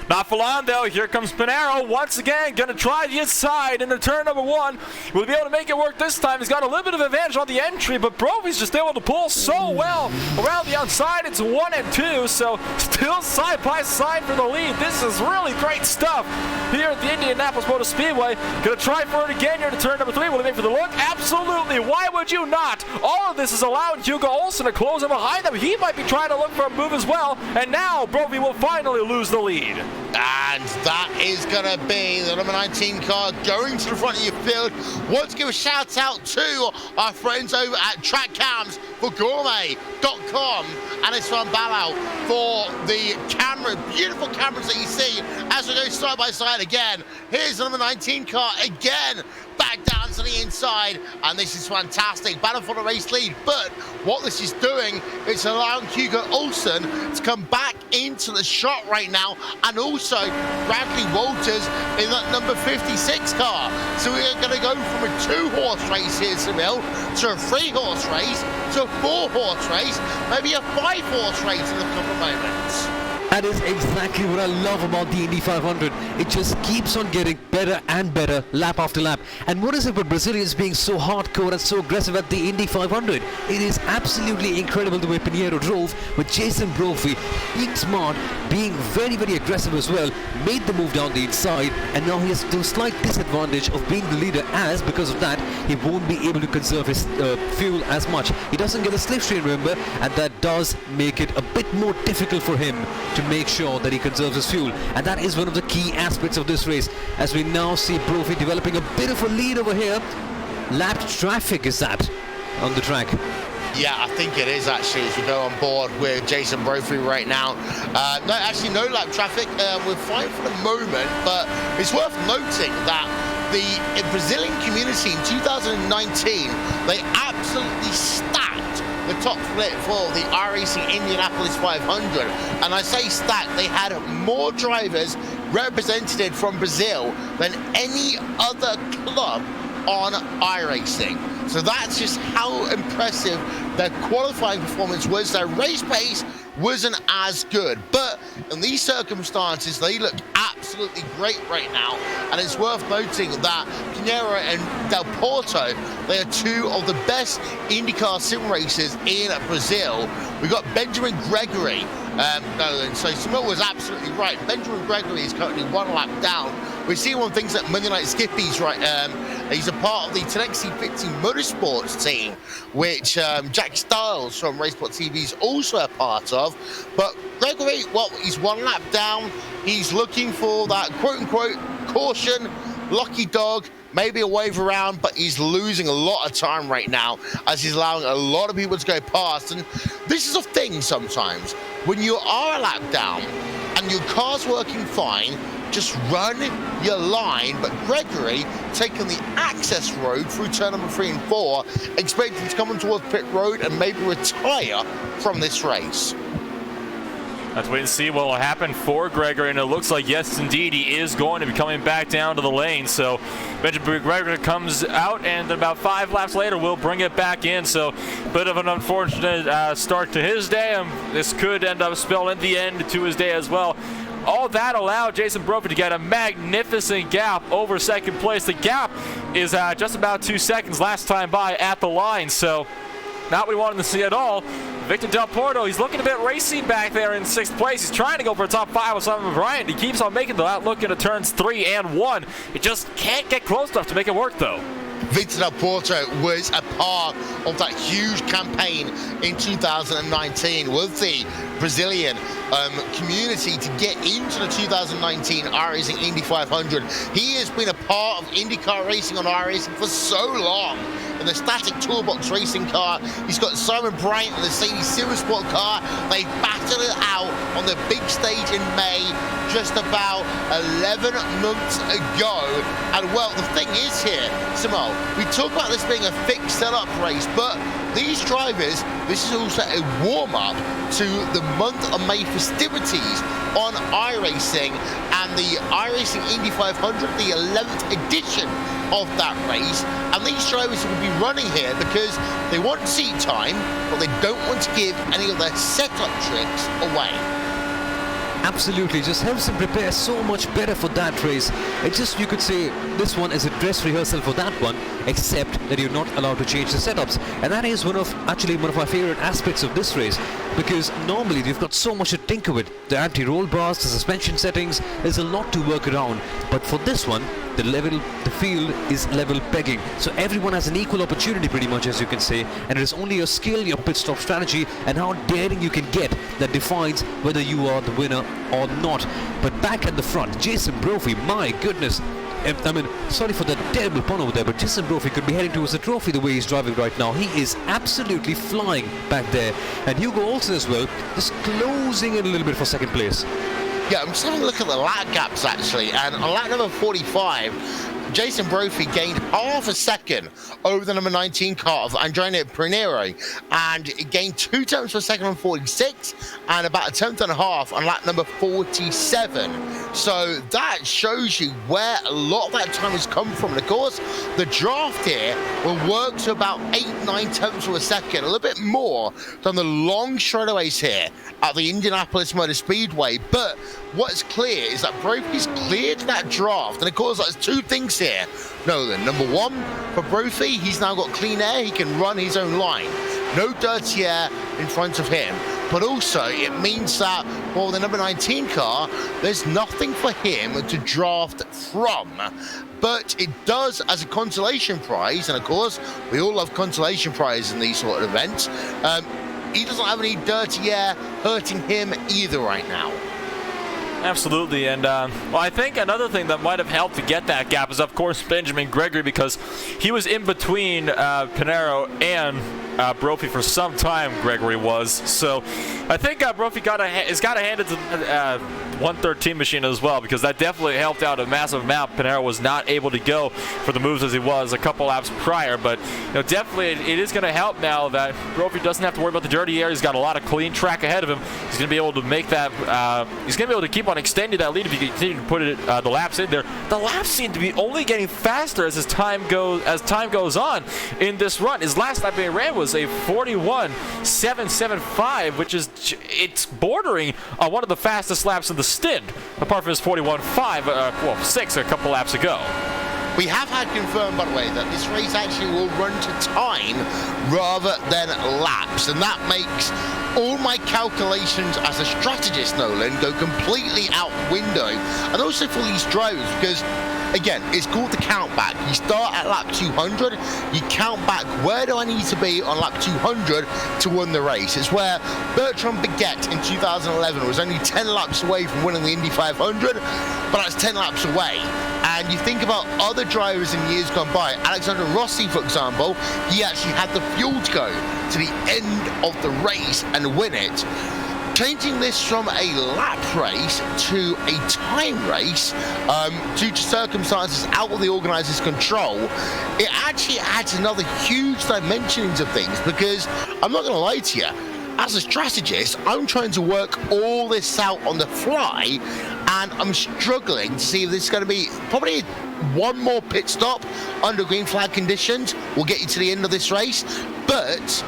[SPEAKER 5] Not for long, though. Here comes Pinero once again, going to try the inside into turn number 1. Will he be able to make it work this time? He's got a little bit of advantage on the entry, but Brophy's just able to pull so well around the outside. It's 1 and 2, so still side by side for the lead. This is really great stuff here at the Indianapolis Motor Speedway. Going to try for it again here to turn number 3. Will he make for the look? Absolutely. Why would you not? All of this is allowing Hugo Olsen to close in behind him. He might be trying to look for a move as well, and now Brophy will finally lose the lead.
[SPEAKER 4] And that is going to be the number 19 car going to the front of your field. Want to give a shout out to our friends over at TrackCams for Gourmet.com and it's from Ballau for the camera, beautiful cameras that you see as we go side by side again. Here's the number 19 car again, back down to the inside, and this is fantastic. Battle for the race lead, but what this is doing, it's allowing Hugo Olsen to come back into the shot right now, and also Bradley Walters in that number 56 car. So we're going to go from a 2-horse race here, Samil, to a 3-horse race, to a 4-horse race, maybe a 5-horse race in a couple of moments.
[SPEAKER 6] That is exactly what I love about the Indy 500. It just keeps on getting better and better lap after lap. And what is it with Brazilians being so hardcore and so aggressive at the Indy 500? It is absolutely incredible the way Pinheiro drove, with Jason Brophy being smart, being very, very aggressive as well, made the move down the inside, and now he has the slight disadvantage of being the leader, as because of that he won't be able to conserve his fuel as much. He doesn't get a slipstream, remember, and that does make it a bit more difficult for him to make sure that he conserves his fuel, and that is one of the key aspects of this race, as we now see Brophy developing a bit of a lead over here. Lapped traffic is that on the track?
[SPEAKER 4] Yeah, I think it is actually, as we go on board with Jason Brophy right now. No lap traffic. We're fine for the moment, but it's worth noting that the Brazilian community in 2019, they absolutely stacked the top split for the iRacing Indianapolis 500. And I say stacked, they had more drivers represented from Brazil than any other club on iRacing. So that's just how impressive their qualifying performance was. Their race pace wasn't as good, but in these circumstances, they look absolutely great right now. And it's worth noting that Pinheiro and Del Porto, they are 2 of the best IndyCar sim racers in Brazil. We've got Benjamin Gregory. So Samil was absolutely right. Benjamin Gregory is currently 1 lap down. We're seeing one of the things that Monday Night Skippies, right? He's a part of the Tennessee 15 Motorsports team, which Jack Stiles from RaceSpotTV is also a part of. But Gregory, well, he's 1 lap down. He's looking for that quote-unquote caution, lucky dog, maybe a wave around, but he's losing a lot of time right now as he's allowing a lot of people to go past. And this is a thing sometimes. When you are a lap down and your car's working fine, just run your line, but Gregory taking the access road through turn number 3 and 4, expecting to come on towards pit road and maybe retire from this race.
[SPEAKER 5] Let's wait and see what will happen for Gregory, and it looks like, yes, indeed, he is going to be coming back down to the lane. So Benjamin Gregory comes out, and about 5 laps later, we'll bring it back in. So bit of an unfortunate start to his day, and this could end up spelling the end to his day as well. All that allowed Jason Brophy to get a magnificent gap over second place. The gap is just about 2 seconds last time by at the line, so not what we wanted to see at all. Victor Del Porto, he's looking a bit racy back there in 6th place. He's trying to go for a top 5 with Simon Bryant. He keeps on making the outlook into turns 3 and 1. He just can't get close enough to make it work, though.
[SPEAKER 4] Victor Del Porto was a part of that huge campaign in 2019 with the Brazilian community to get into the 2019 iRacing Indy 500. He has been a part of IndyCar racing on iRacing for so long. In the static toolbox racing car, he's got Simon Bryant in the Mercedes Silversport car. They battled it out on the big stage in May, just about 11 months ago. And well, the thing is here, Simone, we talk about this being a fixed setup race, but these drivers, this is also a warm-up to the month of May festivities on iRacing and the iRacing Indy 500, the 11th edition of that race. And these drivers will be running here because they want seat time, but they don't want to give any of their setup tricks away.
[SPEAKER 6] Absolutely, just helps them prepare so much better for that race. It's just, you could say, this one is a dress rehearsal for that one, except that you're not allowed to change the setups. And that is one of my favorite aspects of this race, because normally you've got so much to tinker with. The anti-roll bars, the suspension settings, there's a lot to work around. But for this one, the field is level pegging, so everyone has an equal opportunity pretty much, as you can say, and it is only your skill, your pit stop strategy and how daring you can get that defines whether you are the winner or not. But back at the front, Jason Brophy, my goodness, I mean, sorry for the terrible pun over there, but Jason Brophy could be heading towards the trophy the way he's driving right now. He is absolutely flying back there, and Hugo Olsen as well, just closing in a little bit for second place.
[SPEAKER 4] Yeah, I'm just having a look at the lap gaps actually, and on lap number 45, Jason Brophy gained half a second over the number 19 car of Andrea Pinheiro, and it gained 2 tenths per second on 46 and about a tenth and a half on lap number 47. So that shows you where a lot of that time has come from. And of course, the draft here will work to about 8-9 tenths of a second, a little bit more than the long straightaways here at the Indianapolis Motor Speedway. But what's clear is that Brophy's cleared that draft, and of course there's 2 things here, Nolan. Number 1, for Brophy, he's now got clean air, he can run his own line. No dirty air in front of him. But also, it means that, well, the number 19 car, there's nothing for him to draft from. But it does as a consolation prize, and of course, we all love consolation prizes in these sort of events. He doesn't have any dirty air hurting him either right now.
[SPEAKER 5] Absolutely, and well, I think another thing that might have helped to get that gap is, of course, Benjamin Gregory, because he was in between Pinheiro and Brophy for some time. Gregory was, so I think Brophy has got to hand it to 113 machine as well, because that definitely helped out a massive amount. Pinheiro was not able to go for the moves as he was a couple laps prior, but definitely it is going to help now that Brophy doesn't have to worry about the dirty air. He's got a lot of clean track ahead of him. He's going to be able to make that. He's going to be able to keep on extending that lead if he continue to put it the laps in there. The laps seem to be only getting faster as time goes on in this run. His last lap he ran was a 41.775, which is it's bordering on one of the fastest laps in the stint, apart from his 41.6 a couple laps ago.
[SPEAKER 4] We have had confirmed, by the way, that this race actually will run to time rather than laps, and that makes all my calculations as a strategist, Nolan, go completely out window. And also for these drivers, because again, it's called the count back. You start at lap 200, you count back, where do I need to be on lap 200 to win the race? It's where Bertrand Baguette in 2011 was only 10 laps away from winning the Indy 500, but that's 10 laps away. And you think about other drivers in years gone by, Alexander Rossi, for example, he actually had the fuel to go to the end of the race and win it. changing this from a lap race to a time race due to circumstances out of the organizer's control, it actually adds another huge dimension into things, because I'm not going to lie to you, as a strategist, I'm trying to work all this out on the fly, and I'm struggling to see if this is going to be probably one more pit stop under green flag conditions will get you to the end of this race. But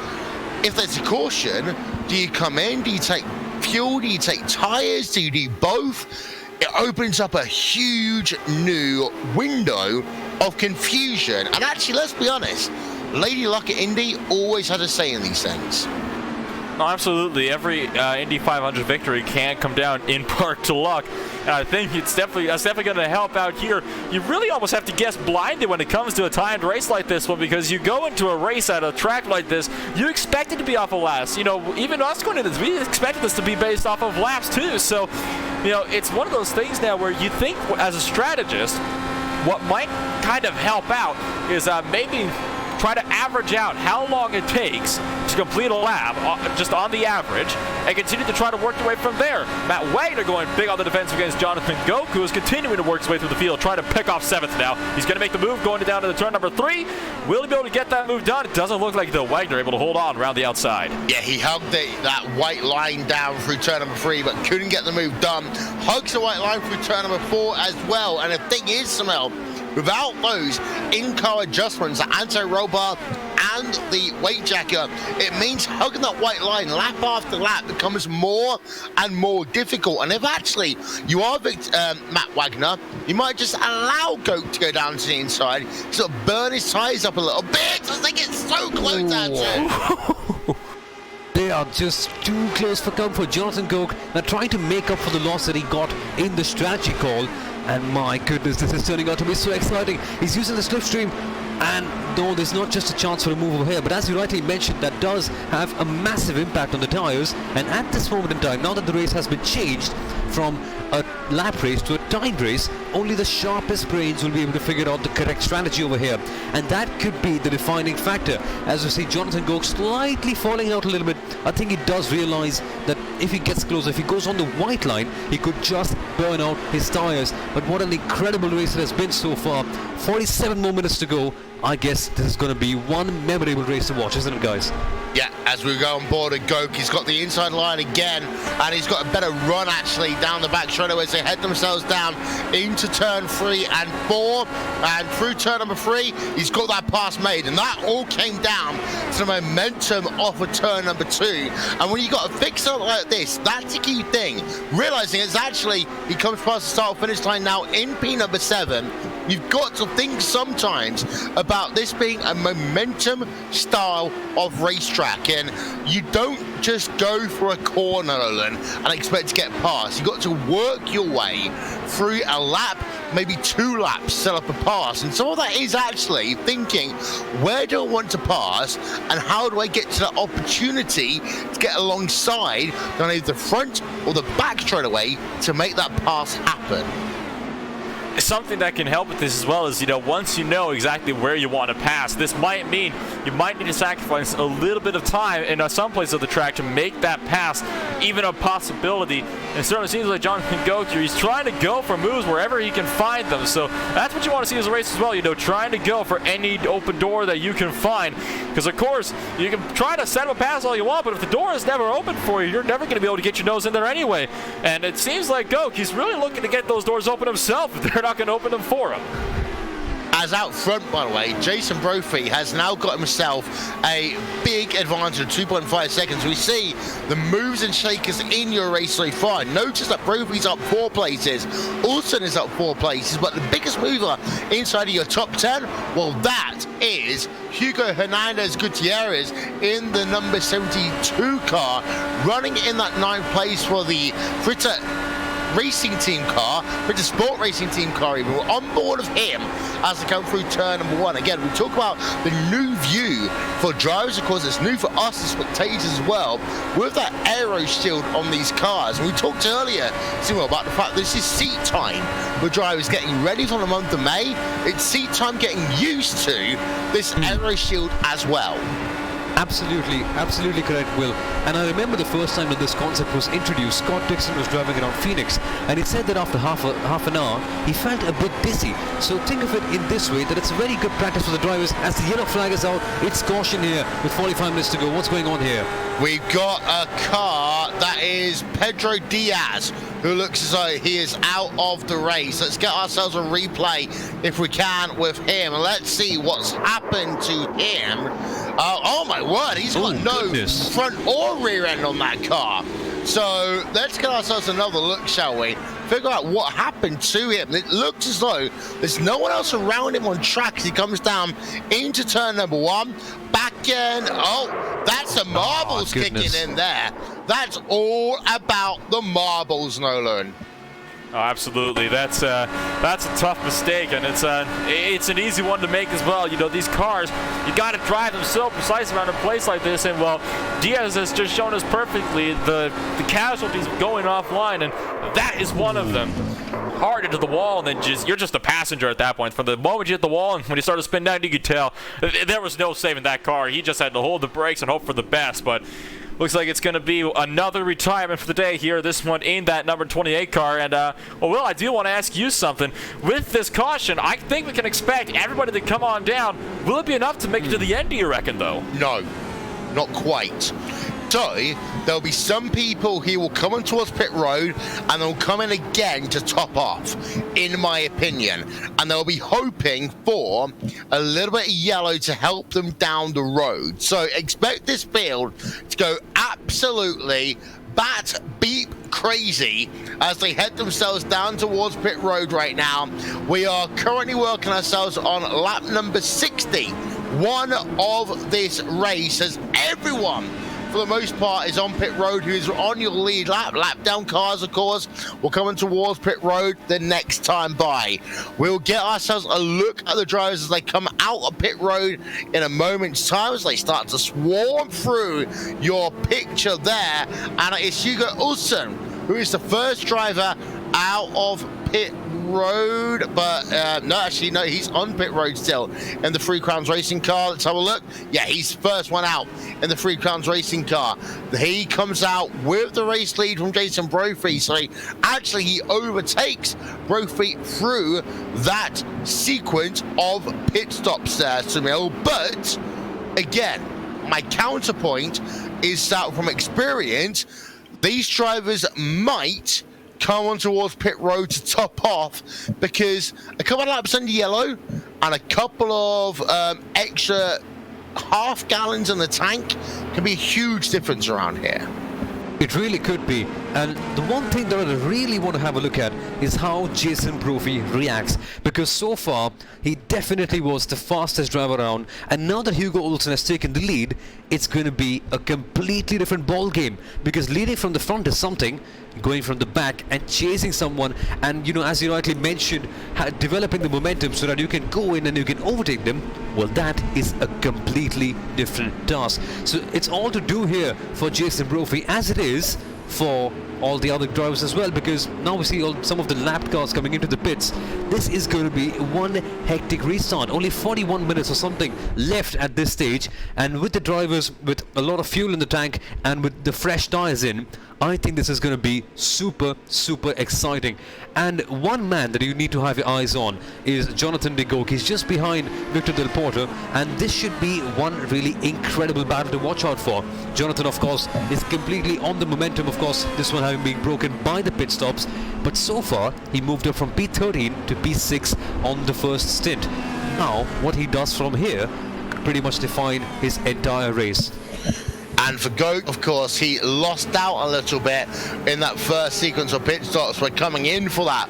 [SPEAKER 4] if there's a caution, do you come in? Do you take fuel? Do you take tires? Do you do both? It opens up a huge new window of confusion. And actually, let's be honest, Lady Luck at Indy always had a say in these things.
[SPEAKER 5] No, absolutely. Every Indy 500 victory can come down in part to luck. And I think that's definitely going to help out here. You really almost have to guess blindly when it comes to a timed race like this one, because you go into a race at a track like this, you expect it to be off of laps. You know, even us going into this, we expected this to be based off of laps too. So, you know, it's one of those things now where you think as a strategist, what might kind of help out is maybe try to average out how long it takes to complete a lap, just on the average, and continue to try to work your way from there. Matt Wagner going big on the defense against Jonathan Goke, who is continuing to work his way through the field, trying to pick off 7th now. He's going to make the move going down to the turn number 3. Will he be able to get that move done? It doesn't look like though. Wagner able to hold on around the outside. Yeah, he hugged that white line down through turn number 3, but couldn't get the move done. Hugs the white line through turn number 4 as well. And the thing is, Samel, without those in-car adjustments, the anti-roll bar and the weight jacket, it means hugging that white line lap after lap becomes more and more difficult. And if actually you are Matt Wagner, you might just allow Goat to go down to the inside, sort of burn his tyres up a little bit as they get so close out to
[SPEAKER 6] They are just too close for comfort. Jonathan Goke now trying to make up for the loss that he got in the strategy call. And my goodness, this is turning out to be so exciting. He's using the slipstream, and though there's not just a chance for a move over here, but as you rightly mentioned, that does have a massive impact on the tyres. And at this moment in time, now that the race has been changed from a lap race to a timed race, only the sharpest brains will be able to figure out the correct strategy over here, and that could be the defining factor. As we see Jonathan Goke slightly falling out a little bit, I think he does realize that if he gets closer, if he goes on the white line, he could just burn out his tyres. But what an incredible race it has been so far. 47 more minutes to go. I guess this is going to be one memorable race to watch, isn't it, guys?
[SPEAKER 4] Yeah, as we go on board at Goke, he's got the inside line again, and he's got a better run actually down the back straight away as they head themselves down into turn 3 and 4, and through turn number 3, he's got that pass made, and that all came down to the momentum off of turn number 2. And when you got a fix up like this, that's the key thing. Realizing it's actually, he comes past the start finish line now in P number 7. You've got to think sometimes about this being a momentum style of racetrack, and you don't just go for a corner, Nolan, and expect to get past. You've got to work your way through a lap, maybe 2 laps, set up a pass. And some of that is actually thinking, where do I want to pass, and how do I get to the opportunity to get alongside on either the front or the back straight away to make that pass happen.
[SPEAKER 5] Something that can help with this as well is, you know, once you know exactly where you want to pass, this might mean you might need to sacrifice a little bit of time in some places of the track to make that pass even a possibility. And it certainly seems like Jonathan Goke here, he's trying to go for moves wherever he can find them. So that's what you want to see as a race as well, you know, trying to go for any open door that you can find. Because, of course, you can try to set up a pass all you want, but if the door is never open for you, you're never going to be able to get your nose in there anyway. And it seems like Goke, he's really looking to get those doors open himself. They're not going to open them for him.
[SPEAKER 4] As out front, by the way, Jason Brophy has now got himself a big advantage of 2.5 seconds. We see the moves and shakers in your race so far. Notice that Brophy's up 4 places. Alston is up 4 places, but the biggest mover inside of your top 10, well, that is Hugo Hernandez Gutierrez in the number 72 car, running in that 9th place for the Fritter Racing Team car, British Sport Racing Team car even. We're on board of him as they come through turn number 1. Again, we talk about the new view for drivers. Of course, it's new for us as spectators as well, with that aero shield on these cars. And we talked earlier, about the fact that this is seat time for drivers getting ready for the month of May. It's seat time getting used to this aero shield as well.
[SPEAKER 6] Absolutely, absolutely correct, Will. And I remember the first time that this concept was introduced, Scott Dixon was driving around Phoenix, and he said that after half an hour, he felt a bit dizzy. So think of it in this way, that it's very good practice for the drivers. As the yellow flag is out, it's caution here with 45 minutes to go. What's going on here?
[SPEAKER 4] We've got a car that is Pedro Diaz, who looks as though he is out of the race. Let's get ourselves a replay, if we can, with him. Let's see what's happened to him. Oh my word, he's got no front or rear end on that car. So let's get ourselves another look, shall we? Figure out what happened to him. It looks as though there's no one else around him on track as he comes down into turn number 1. Back in. Oh, that's the marbles kicking in there. That's all about the marbles, Nolan.
[SPEAKER 5] Oh, absolutely. That's a tough mistake, and it's an easy one to make as well. You know, these cars, you got to drive them so precise around a place like this, and well, Diaz has just shown us perfectly the casualties going offline, and that is one of them. Hard into the wall, and then you're just a passenger at that point. From the moment you hit the wall and when you start to spin down, you could tell there was no saving that car. He just had to hold the brakes and hope for the best, but looks like it's going to be another retirement for the day here, this one in that number 28 car. And, well, Will, I do want to ask you something. With this caution, I think we can expect everybody to come on down. Will it be enough to make it to the end, do you reckon, though?
[SPEAKER 4] No, not quite. So, there'll be some people who will come on towards pit road and they'll come in again to top off, in my opinion. And they'll be hoping for a little bit of yellow to help them down the road. So, expect this field to go absolutely bat beep crazy as they head themselves down towards pit road right now. We are currently working ourselves on lap number 60. One of this race, as everyone for the most part is on pit road, who is on your lead lap. Lap down cars, of course, will come in towards pit road the next time by. We'll get ourselves a look at the drivers as they come out of pit road in a moment's time, as they start to swarm through your picture there. And it's Hugo Olsen, who is the first driver out of pit road, but no, he's on pit road still in the Three Crowns Racing car. Let's have a look. Yeah, he's first one out in the Three Crowns Racing car. He comes out with the race lead from Jason Brophy, so he overtakes Brophy through that sequence of pit stops there, Sunil. But again, my counterpoint is that from experience, these drivers might come on towards pit road to top off, because a couple of laps under yellow and a couple of extra half gallons in the tank can be a huge difference around here.
[SPEAKER 6] It really could be. And the one thing that I really want to have a look at is how Jason Brophy reacts, because so far he definitely was the fastest driver around, and now that Hugo Olsen has taken the lead, it's going to be a completely different ball game, because leading from the front is something, going from the back and chasing someone, and you know, as you rightly mentioned, developing the momentum so that you can go in and you can overtake them, well, that is a completely different task. So it's all to do here for Jason Brophy, as it is for all the other drivers as well, because now we see some of the lapped cars coming into the pits. This is going to be one hectic restart. Only 41 minutes or something left at this stage, and with the drivers with a lot of fuel in the tank and with the fresh tires in, I think this is going to be super exciting. And one man that you need to have your eyes on is Jonathan de Gock. He's just behind Victor Del Porto, and this should be one really incredible battle to watch out for. Jonathan, of course, is completely on the momentum, of course, this one having been broken by the pit stops, but so far he moved up from P13 to P6 on the first stint. Now what he does from here pretty much define his entire race.
[SPEAKER 4] And for Goat, of course, he lost out a little bit in that first sequence of pit stops. We're coming in for that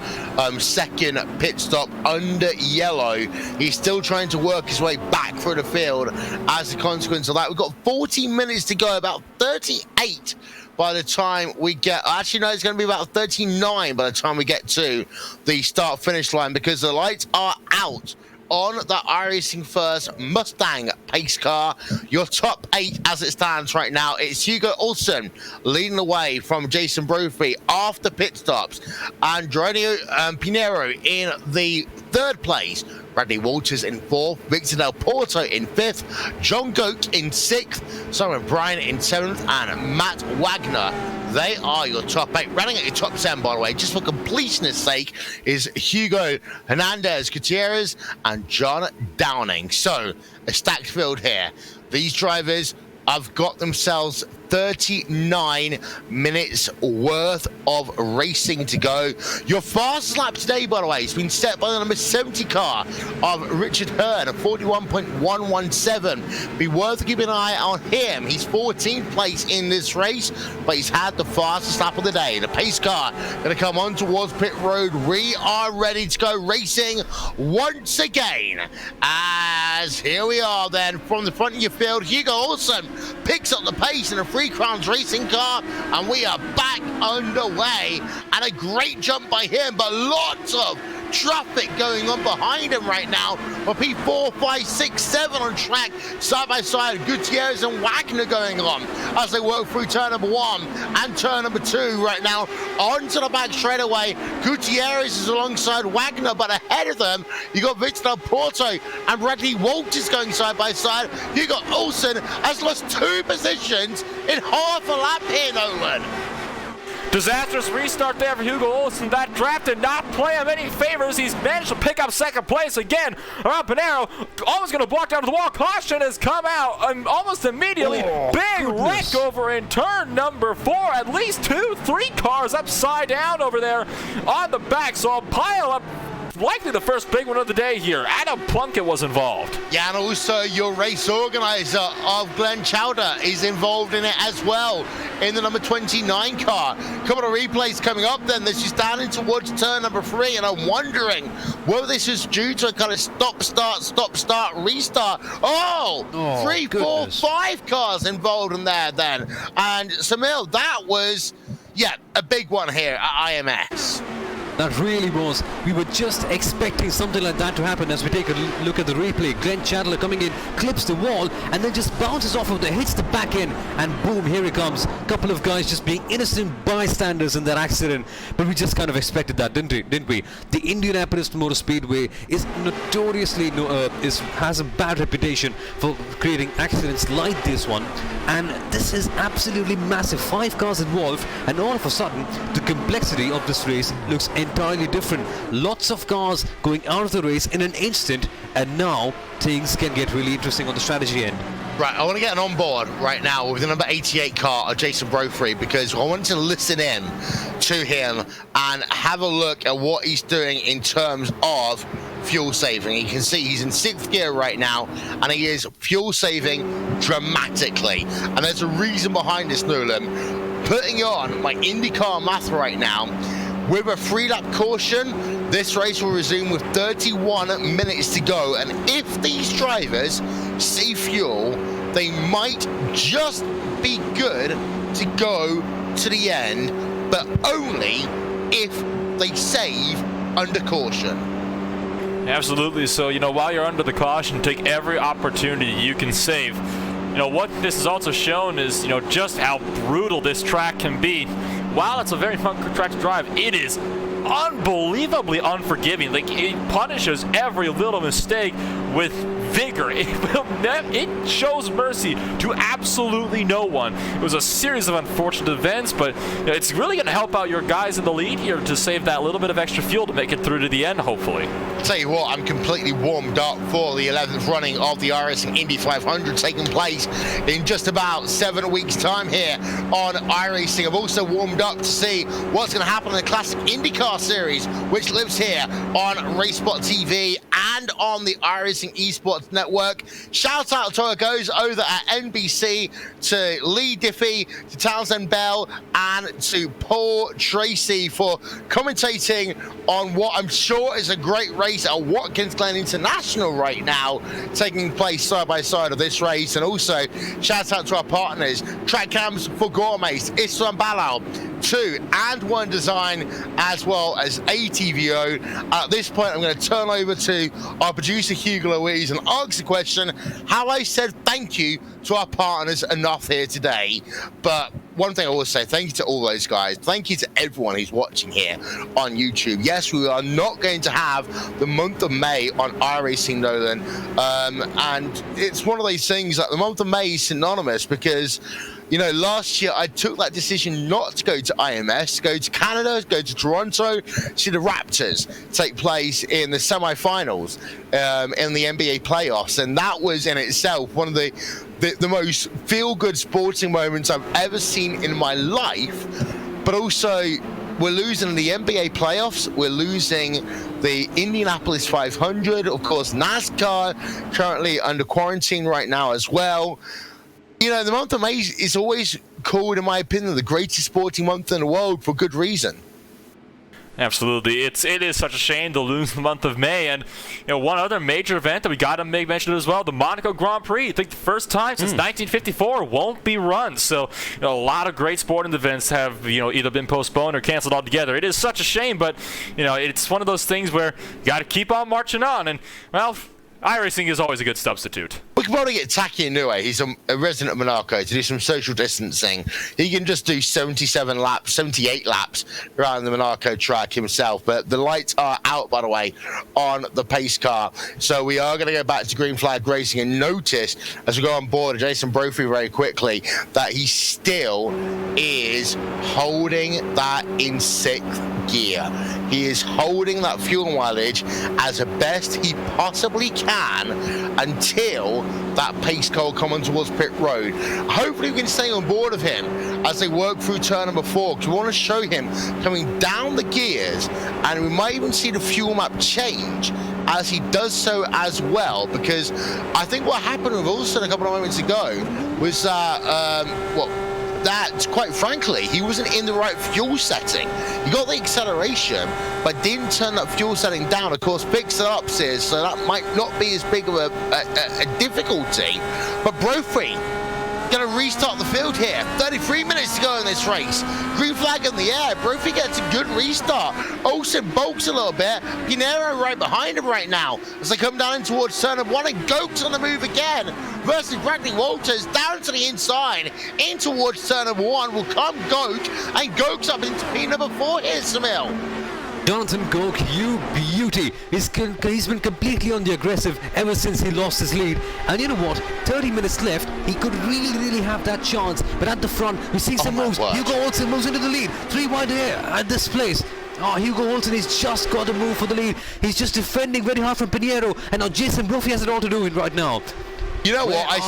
[SPEAKER 4] second pit stop under yellow. He's still trying to work his way back through the field as a consequence of that. We've got 40 minutes to go, about 38 by the time we get, actually no, it's going to be about 39 by the time we get to the start-finish line, because the lights are out on the iRacing First Mustang pace car. Your top 8 as it stands right now, it's Hugo Olsen leading the way from Jason Brophy after pit stops, and Antonio Pinero in the third place Bradley Walters in 4th, Victor Del Porto in 5th, John Goke in 6th, Simon Bryan in 7th, and Matt Wagner. They are your top 8. Running at your top 10, by the way, just for completionist sake, is Hugo Hernandez Gutierrez and John Downing. So, a stacked field here. These drivers have got themselves 39 minutes worth of racing to go. Your fastest lap today, by the way, has been set by the number 70 car of Richard Hearn at 41.117. Be worth keeping an eye on him. He's 14th place in this race, but he's had the fastest lap of the day. The pace car going to come on towards pit road. We are ready to go racing once again. As here we are then from the front of your field, Hugo Olsen picks up the pace in a Free Crowns racing car, and we are back underway. And a great jump by him, but lots of traffic going on behind him right now. For P4, 5, 6, 7 on track, side by side, Gutierrez and Wagner going on as they work through turn number 1 and turn number 2 right now. Onto the back straightaway, Gutierrez is alongside Wagner, but ahead of them, you got Victor Del Porto and Bradley Walters going side by side. You got Olsen has lost 2 positions in half a lap here, Nolan.
[SPEAKER 5] Disastrous restart there for Hugo Olsen. That draft did not play him any favors. He's managed to pick up 2nd place again around Panero. Almost going to block down to the wall. Caution has come out almost immediately. Big wreck over in turn number 4. At least 2, 3 cars upside down over there on the back. So I'll pile up. Likely the first big one of the day here. Adam Plunkett was involved.
[SPEAKER 4] Yeah, and also your race organizer of Glenn Chowder is involved in it as well in the number 29 car. Couple of replays coming up then. This is down in towards turn number 3, and I'm wondering whether this is due to a kind of stop, start, restart. Oh 3, 4, 5 cars involved in there then. And Samil, that was, yeah, a big one here at IMS.
[SPEAKER 6] That really was. We were just expecting something like that to happen as we take a look at the replay. Glenn Chandler coming in, clips the wall, and then just bounces off of there, hits the back end, and boom, here he comes. Couple of guys just being innocent bystanders in that accident. But we just kind of expected that, didn't we? The Indianapolis Motor Speedway is notoriously has a bad reputation for creating accidents like this one. And this is absolutely massive. 5 cars involved, and all of a sudden, the complexity of this race looks entirely different. Lots of cars going out of the race in an instant, and now things can get really interesting on the strategy end.
[SPEAKER 4] Right, I want to get on board right now with the number 88 car of Jason Brophy, because I want to listen in to him and have a look at what he's doing in terms of fuel saving. You can see he's in 6th gear right now, and he is fuel saving dramatically. And there's a reason behind this, Nuland. Putting on my IndyCar math right now, with a 3-lap caution, this race will resume with 31 minutes to go. And if these drivers save fuel, they might just be good to go to the end, but only if they save under caution.
[SPEAKER 5] Absolutely. So, while you're under the caution, take every opportunity you can save. What this has also shown is, just how brutal this track can be. While it's a very fun track to drive, it is unbelievably unforgiving. Like, it punishes every little mistake with vigor. It shows mercy to absolutely no one. It was a series of unfortunate events, but it's really going to help out your guys in the lead here to save that little bit of extra fuel to make it through to the end, hopefully.
[SPEAKER 4] I'll tell you what, I'm completely warmed up for the 11th running of the iRacing Indy 500 taking place in just about 7 weeks' time here on iRacing. I've also warmed up to see what's going to happen in the Classic IndyCar Series, which lives here on RaceSpotTV and on the iRacing Esports Network. Shout out to our guys over at NBC, to Lee Diffie, to Townsend Bell, and to Paul Tracy for commentating on what I'm sure is a great race at Watkins Glen International right now, taking place side by side of this race. And also shout out to our partners, Track Cams for Gourmets, Islam Balal, 2 and 1 Design, as well as ATVO. At this point, I'm going to turn over to our producer Hugo Louise and ask the question: have I said thank you to our partners enough here today? But one thing I will say, thank you to all those guys. Thank you to everyone who's watching here on YouTube. Yes, we are not going to have the month of May on iRacing, Nolan. And it's one of those things that the month of May is synonymous because, you know, last year I took that decision not to go to IMS, go to Canada, go to Toronto, see the Raptors take place in the semi-finals in the NBA playoffs. And that was in itself one of the most feel-good sporting moments I've ever seen in my life. But also, we're losing the NBA playoffs. We're losing the Indianapolis 500. Of course, NASCAR currently under quarantine right now as well. You know, the month of May is always called, in my opinion, the greatest sporting month in the world for good reason.
[SPEAKER 5] Absolutely. It is such a shame to lose the month of May. And, you know, one other major event that we got to make mention of as well, the Monaco Grand Prix. I think the first time since 1954 won't be run. So, you know, a lot of great sporting events have, you know, either been postponed or canceled altogether. It is such a shame, but, you know, it's one of those things where you got to keep on marching on. And, well, iRacing is always a good substitute.
[SPEAKER 4] We can probably get Taki Inoue. He's a resident of Monaco to do some social distancing. He can just do 78 laps around the Monaco track himself. But the lights are out, by the way, on the pace car. So we are going to go back to green flag racing and notice as we go on board Jason Brophy very quickly that he still is holding that in 6th gear. He is holding that fuel mileage as the best he possibly can until that pace car coming towards pit road. Hopefully we can stay on board of him as they work through turn number 4, because we want to show him coming down the gears, and we might even see the fuel map change as he does so as well, because I think what happened with Olsen a couple of moments ago was that, quite frankly, he wasn't in the right fuel setting. He got the acceleration, but didn't turn that fuel setting down. Of course, picks it up, says, so that might not be as big of a difficulty. But Brophy going to restart the field here. 33 minutes to go in this race. Green flag in the air. Brophy gets a good restart. Olsen bulks a little bit. Pinero right behind him right now as they come down in towards turn of 1, and Goke's on the move again versus Bradley Walters down to the inside. In towards turn of 1 will come Goke, and Goke's up into P number 4 here, Samil.
[SPEAKER 6] Jonathan Goke, you beauty. He's been completely on the aggressive ever since he lost his lead. And you know what? 30 minutes left. He could really have that chance. But at the front, we see some moves. Hugo Olsen moves into the lead. 3 wide here at this place. Oh, Hugo Olsen has just got a move for the lead. He's just defending very hard from Pinheiro. And now Jason Brophy has it all to do right now.
[SPEAKER 4] You know what? I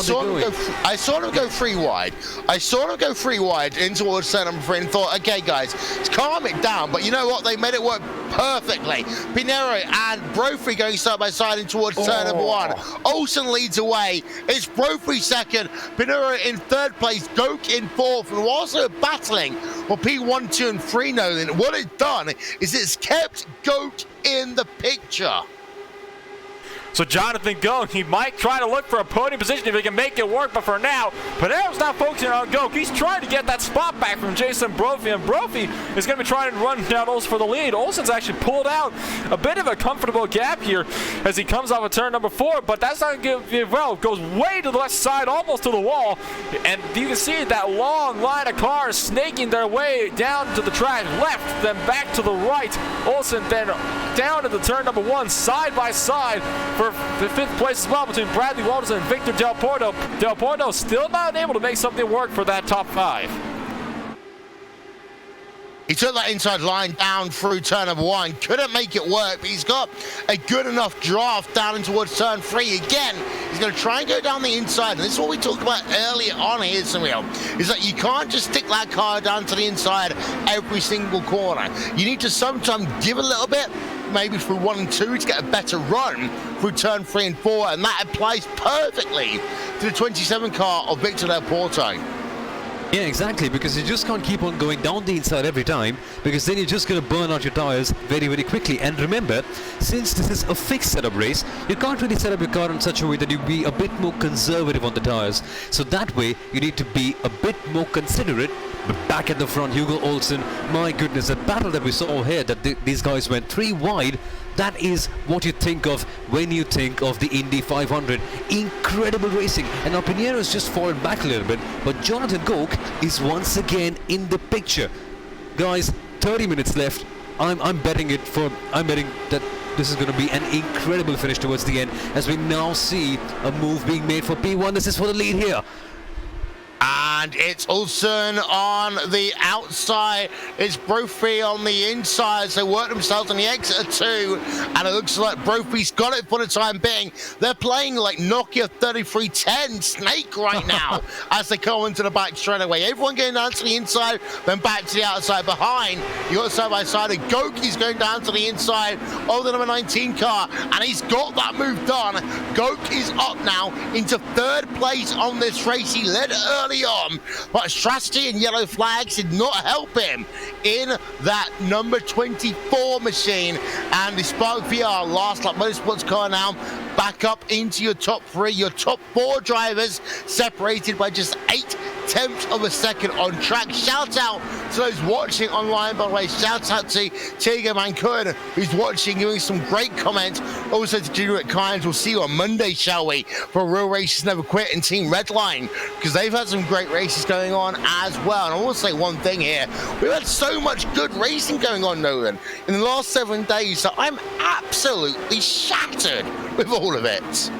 [SPEAKER 4] saw him go 3 wide. I saw him go 3 wide in towards turn number 3 and thought, okay, guys, let's calm it down. But you know what? They made it work perfectly. Pinero and Brophy going side by side in towards turn number 1. Olsen leads away. It's Brophy second. Pinero in 3rd place. Goke in 4th. And we're also battling for P1, 2, and 3 now. And what it's done is it's kept Goke in the picture.
[SPEAKER 5] So Jonathan Goke, he might try to look for a podium position if he can make it work, but for now, Pinero's not focusing on Goke. He's trying to get that spot back from Jason Brophy, and Brophy is going to be trying to run down Olsen for the lead. Olsen's actually pulled out a bit of a comfortable gap here as he comes off of turn number 4, but that's not going to give well. Goes way to the left side, almost to the wall, and you can see that long line of cars snaking their way down to the track, left, then back to the right. Olsen then down to the turn number 1, side by side for the 5th place as well between Bradley Walters and Victor Del Porto. Del Porto still not able to make something work for that top 5.
[SPEAKER 4] He took that inside line down through turn number 1. Couldn't make it work, but he's got a good enough draft down in towards turn 3. Again, he's going to try and go down the inside. And this is what we talked about earlier on here, Samuel, is that you can't just stick that car down to the inside every single corner. You need to sometimes give a little bit, maybe through 1 and 2 to get a better run through turn 3 and 4, and that applies perfectly to the 27 car of Victor Del Porto.
[SPEAKER 6] Yeah, exactly, because you just can't keep on going down the inside every time, because then you're just going to burn out your tires very quickly. And remember, since this is a fixed setup race, you can't really set up your car in such a way that you be a bit more conservative on the tires. So that way, you need to be a bit more considerate. But back at the front, Hugo Olsen, my goodness, the battle that we saw here, that these guys went 3 wide, That is what you think of when you think of the Indy 500. Incredible racing. And now Pinheiro has just fallen back a little bit, but Jonathan Goke is once again in the picture. Guys, 30 minutes left. I'm betting that this is going to be an incredible finish towards the end, as we now see a move being made for P1. This is for the lead here.
[SPEAKER 4] And it's Ulsan on the outside. It's Brophy on the inside. So work themselves on the exit of 2. And it looks like Brophy's got it for the time being. They're playing like Nokia 3310 Snake right now as they come into the back straight away. Everyone going down to the inside, then back to the outside behind. You got side by side. And Goki's going down to the inside of the number 19 car. And he's got that move done. Goke is up now into 3rd place on this race. He led early on, but strategy and yellow flags did not help him in that number 24 machine. And the Spark VR last lap motorsports car now back up into your top 3, your top 4 drivers separated by just 0.8 of a second on track. Shout out to those watching online, by the way. Shout out to Tiago Mancun, who's watching, giving some great comments. Also to Junior Kynes. We'll see you on Monday, shall we, for Real Racers Never Quit and Team Redline, because they've had some great races going on as well. And I want to say one thing here. We've had so much good racing going on, Nolan, in the last 7 days, so I'm absolutely shattered with all of it.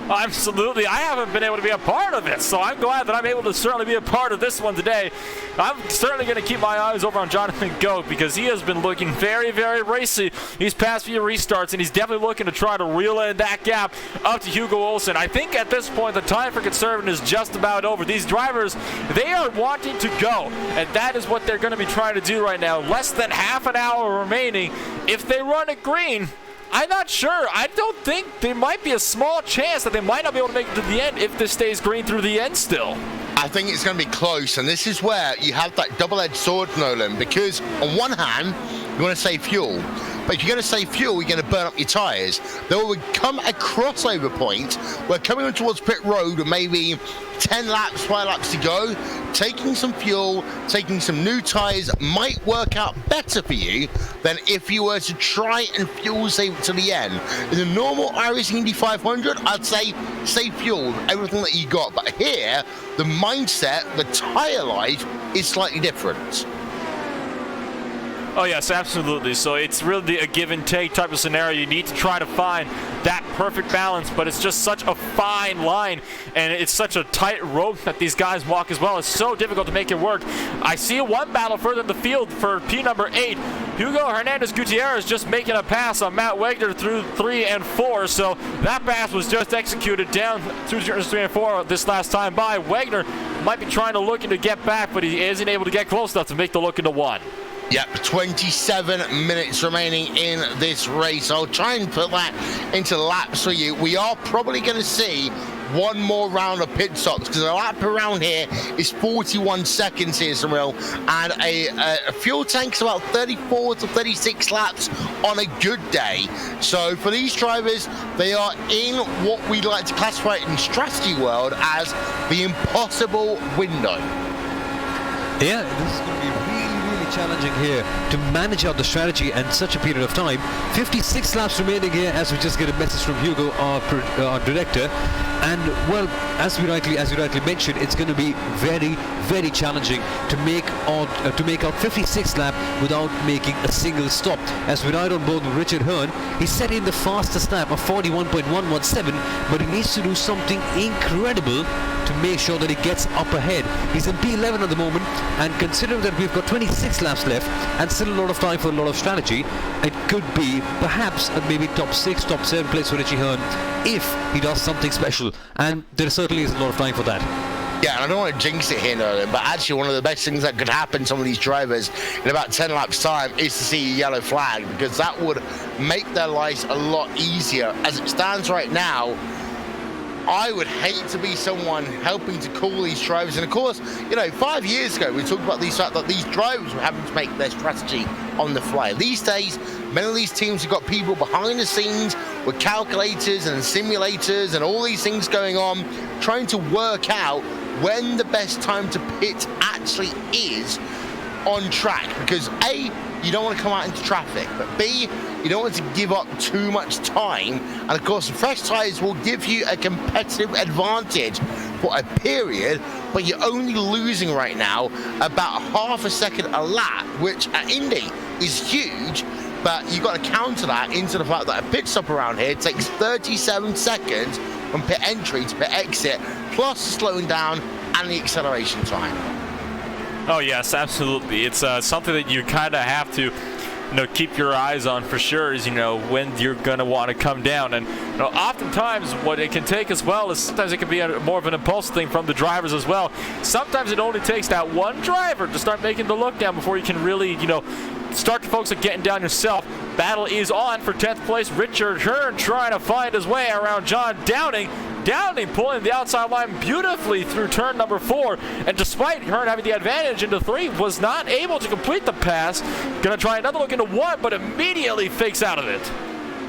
[SPEAKER 5] Absolutely. I haven't been able to be a part of it, so I'm glad that I'm able to certainly be a part of this one today. I'm certainly going to keep my eyes over on Jonathan Goke, because he has been looking very, very racy these past few restarts, and he's definitely looking to try to reel in that gap up to Hugo Olsen. I think at this point the time for conserving is just about over. These drivers, they are wanting to go, and that is what they're going to be trying to do right now. Less than half an hour remaining. If they run it green, I'm not sure. I don't think there might be a small chance that they might not be able to make it to the end if this stays green through the end still.
[SPEAKER 4] I think it's going to be close, and this is where you have that double-edged sword, Nolan, because on one hand, you want to save fuel, but if you're going to save fuel, you're going to burn up your tyres. There will come a crossover point where coming on towards pit road with maybe 10 laps, 5 laps to go, taking some fuel, taking some new tyres might work out better for you than if you were to try and fuel save it to the end. In the normal iRacing Indy 500, I'd say save fuel, everything that you got. But here, the mindset, the tyre life is slightly different.
[SPEAKER 5] Oh yes, absolutely. So it's really a give and take type of scenario. You need to try to find that perfect balance, but it's just such a fine line, and it's such a tight rope that these guys walk as well. It's so difficult to make it work. I see one battle further in the field for P number 8. Hugo Hernandez Gutierrez just making a pass on Matt Wegner through 3 and 4. So that pass was just executed down through 3 and 4 this last time by. Wegner might be trying to look to get back, but he isn't able to get close enough to make the look into 1.
[SPEAKER 4] Yep, 27 minutes remaining in this race. I'll try and put that into laps for you. We are probably going to see one more round of pit stops, because a lap around here is 41 seconds here, Samuel, and a fuel tank's about 34 to 36 laps on a good day. So for these drivers, they are in what we like to classify in strategy world as the impossible window.
[SPEAKER 6] Yeah, this is going to be challenging here to manage out the strategy in such a period of time. 56 laps remaining here as we just get a message from Hugo, our director. And well, as we rightly mentioned, it's going to be very, very challenging to make out 56 lap without making a single stop. As we ride on board with Richard Hearn, he set in the fastest lap of 41.117, but he needs to do something incredible to make sure that he gets up ahead. He's in P11 at the moment, and considering that we've got 26 laps left and still a lot of time for a lot of strategy, it could be perhaps maybe top 6, top 7 place for Richie Hearn if he does something special, and there certainly is a lot of time for that.
[SPEAKER 4] Yeah, and I don't want to jinx it here, Nolan, but actually one of the best things that could happen to some of these drivers in about 10 laps time is to see a yellow flag, because that would make their lives a lot easier. As it stands right now, I would hate to be someone helping to call these drivers. And of course, you know, 5 years ago, we talked about the fact that these drivers were having to make their strategy on the fly. These days, many of these teams have got people behind the scenes with calculators and simulators and all these things going on, trying to work out when the best time to pit actually is on track. Because A, you don't want to come out into traffic, but B, you don't want to give up too much time. And of course, the fresh tyres will give you a competitive advantage for a period, but you're only losing right now about half a second a lap, which at Indy is huge. But you've got to counter that into the fact that a pit stop around here takes 37 seconds from pit entry to pit exit, plus slowing down and the acceleration time.
[SPEAKER 5] Oh yes, absolutely. It's something that you kind of have to, keep your eyes on for sure. Is when you're gonna want to come down, and oftentimes what it can take as well is sometimes it can be more of an impulse thing from the drivers as well. Sometimes it only takes that one driver to start making the look down before you can really start to focus on getting down yourself. Battle is on for 10th place. Richard Hearn trying to find his way around John Downing. Downing pulling the outside line beautifully through turn number 4, and despite Hearn having the advantage into 3, was not able to complete the pass. Gonna try another look into 1, but immediately fakes out of it.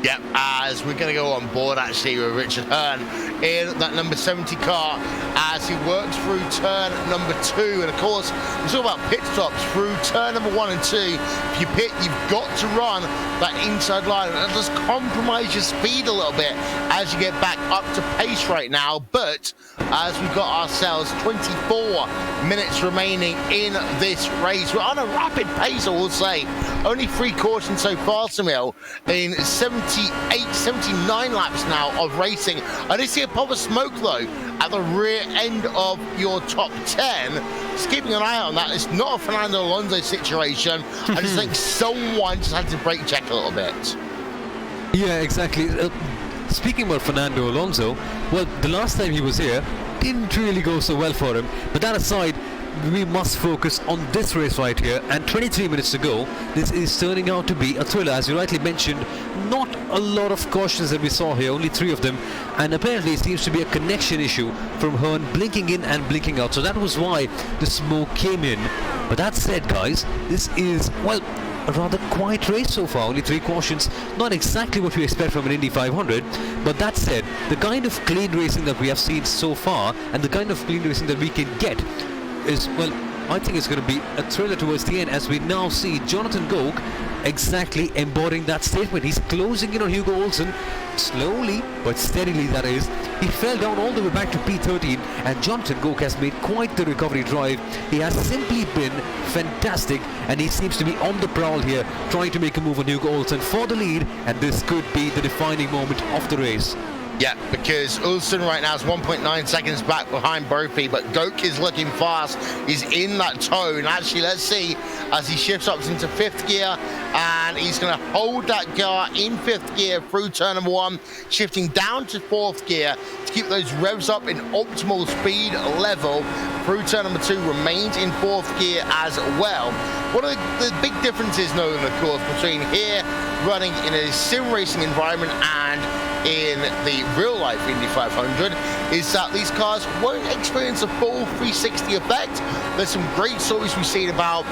[SPEAKER 4] Yep, as we're going to go on board actually with Richard Hearn in that number 70 car as he works through turn number 2. And of course, we talk about pit stops through turn number 1 and 2. If you pit, you've got to run that inside line, and it does compromise your speed a little bit as you get back up to pace right now. But as we've got ourselves 24 minutes remaining in this race, we're on a rapid pace, I will say. Only 3 cautions so far, Samil, in 79 laps now of racing. I did see a pop of smoke though at the rear end of your top 10. Just keeping an eye on that. It's not a Fernando Alonso situation. I just think someone just had to brake check a little bit.
[SPEAKER 6] Yeah, exactly. Speaking about Fernando Alonso, well, the last time he was here didn't really go so well for him. But that aside, we must focus on this race right here, and 23 minutes to go. This is turning out to be a thriller, as you rightly mentioned. Not a lot of cautions that we saw here, only 3 of them, and apparently it seems to be a connection issue from Hearn blinking in and blinking out, so that was why the smoke came in. But that said, guys, this is, well, a rather quiet race so far. Only 3 cautions, not exactly what we expect from an Indy 500, but that said, the kind of clean racing that we have seen so far and the kind of clean racing that we can get is, well, I think it's going to be a thriller towards the end, as we now see Jonathan Goke exactly embodying that statement. He's closing in on Hugo Olsen, slowly but steadily, that is. He fell down all the way back to P13, and Jonathan Goke has made quite the recovery drive. He has simply been fantastic, and he seems to be on the prowl here, trying to make a move on Hugo Olsen for the lead, and this could be the defining moment of the race.
[SPEAKER 4] Yeah, because Ulson right now is 1.9 seconds back behind Brophy, but Goke is looking fast. He's in that tone. Actually, let's see as he shifts up into 5th gear, and he's going to hold that car in 5th gear through turn number 1, shifting down to 4th gear to keep those revs up in optimal speed level. Through turn number 2, remains in 4th gear as well. One of the big differences, Nolan, of course, between here running in a sim racing environment and in the real-life Indy 500 is that these cars won't experience a full 360 effect. There's some great stories we've seen about,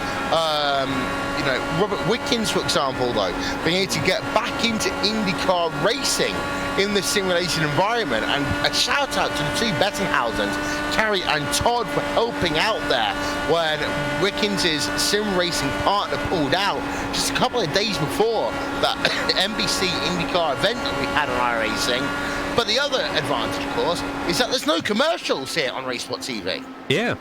[SPEAKER 4] Robert Wickens, for example, though, being able to get back into IndyCar racing in this simulation environment. And a shout out to the 2 Bettinghausens, Carrie and Todd, for helping out there when Wickens' sim racing partner pulled out just a couple of days before that NBC IndyCar event that we had on iRacing. But the other advantage, of course, is that there's no commercials here on RaceSpotTV.
[SPEAKER 6] Yeah.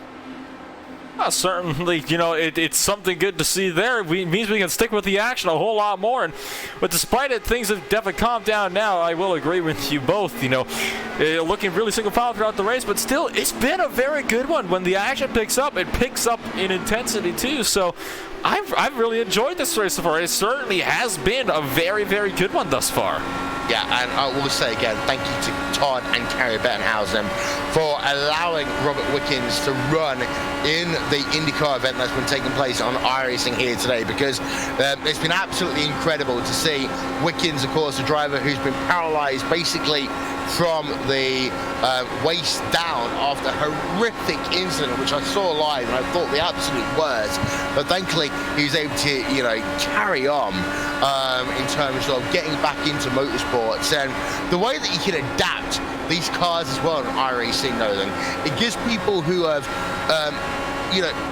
[SPEAKER 5] Certainly, it's something good to see there. It means we can stick with the action a whole lot more. But despite it, things have definitely calmed down now. I will agree with you both. Looking really single file throughout the race, but still, it's been a very good one. When the action picks up, it picks up in intensity too. So I've really enjoyed this race so far. It certainly has been a very, very good one thus far.
[SPEAKER 4] Yeah, and I will say again, thank you to Todd and Carrie Bettenhausen for allowing Robert Wickens to run in the IndyCar event that's been taking place on iRacing here today, because it's been absolutely incredible to see Wickens, of course, a driver who's been paralyzed basically from the waist down after a horrific incident, which I saw live and I thought the absolute worst. But thankfully, he was able to, carry on in terms of getting back into motorsports, and the way that he can adapt these cars as well in iRacing, Nolan, it gives people who have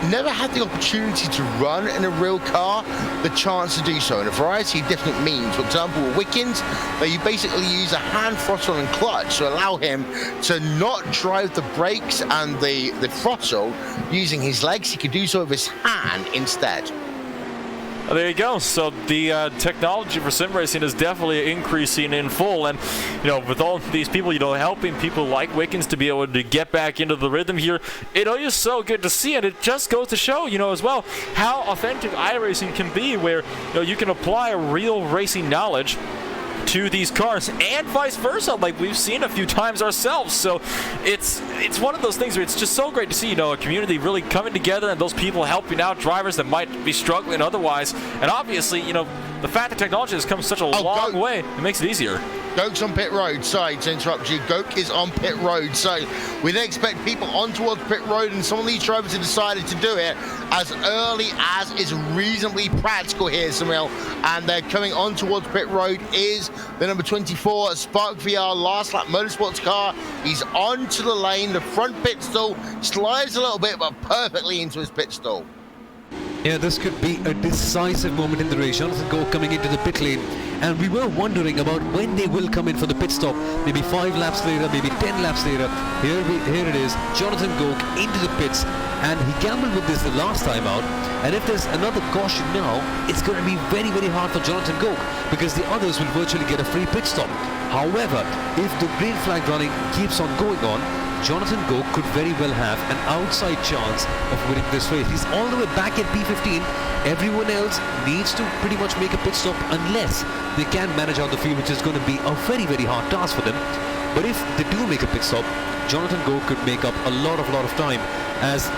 [SPEAKER 4] never had the opportunity to run in a real car, the chance to do so in a variety of different means. For example, with Wickens, you basically use a hand throttle and clutch to allow him to not drive the brakes and the throttle using his legs. He could do so with his hand instead.
[SPEAKER 5] There you go. So the technology for sim racing is definitely increasing in full, and with all these people, helping people like Wickens to be able to get back into the rhythm here, it is so good to see, and it just goes to show, as well, how authentic iRacing can be, where you can apply real racing knowledge to these cars and vice versa, like we've seen a few times ourselves. So it's one of those things where it's just so great to see a community really coming together and those people helping out drivers that might be struggling otherwise. And obviously the fact that technology has come such a long way, it makes it easier.
[SPEAKER 4] Goke's on pit road. Sorry to interrupt you. Goke is on pit road. So we then expect people on towards pit road, and some of these drivers have decided to do it as early as is reasonably practical here, Samil. And they're coming on towards pit road is the number 24 Spark VR Last Lap Motorsports car. He's onto the lane. The front pit stall slides a little bit, but perfectly into his pit stall.
[SPEAKER 6] Yeah, this could be a decisive moment in the race. Jonathan Goke coming into the pit lane, and we were wondering about when they will come in for the pit stop. Maybe 5 laps later, maybe 10 laps later. Here it is, Jonathan Goke into the pits, and he gambled with this the last time out. And if there's another caution now, it's going to be very, very hard for Jonathan Goke, because the others will virtually get a free pit stop. However, if the green flag running keeps on going on, Jonathan Goke could very well have an outside chance of winning this race. He's all the way back at P15. Everyone else needs to pretty much make a pit stop unless they can manage out the field, which is going to be a very, very hard task for them. But if they do make a pit stop, Jonathan Goke could make up a lot of time, as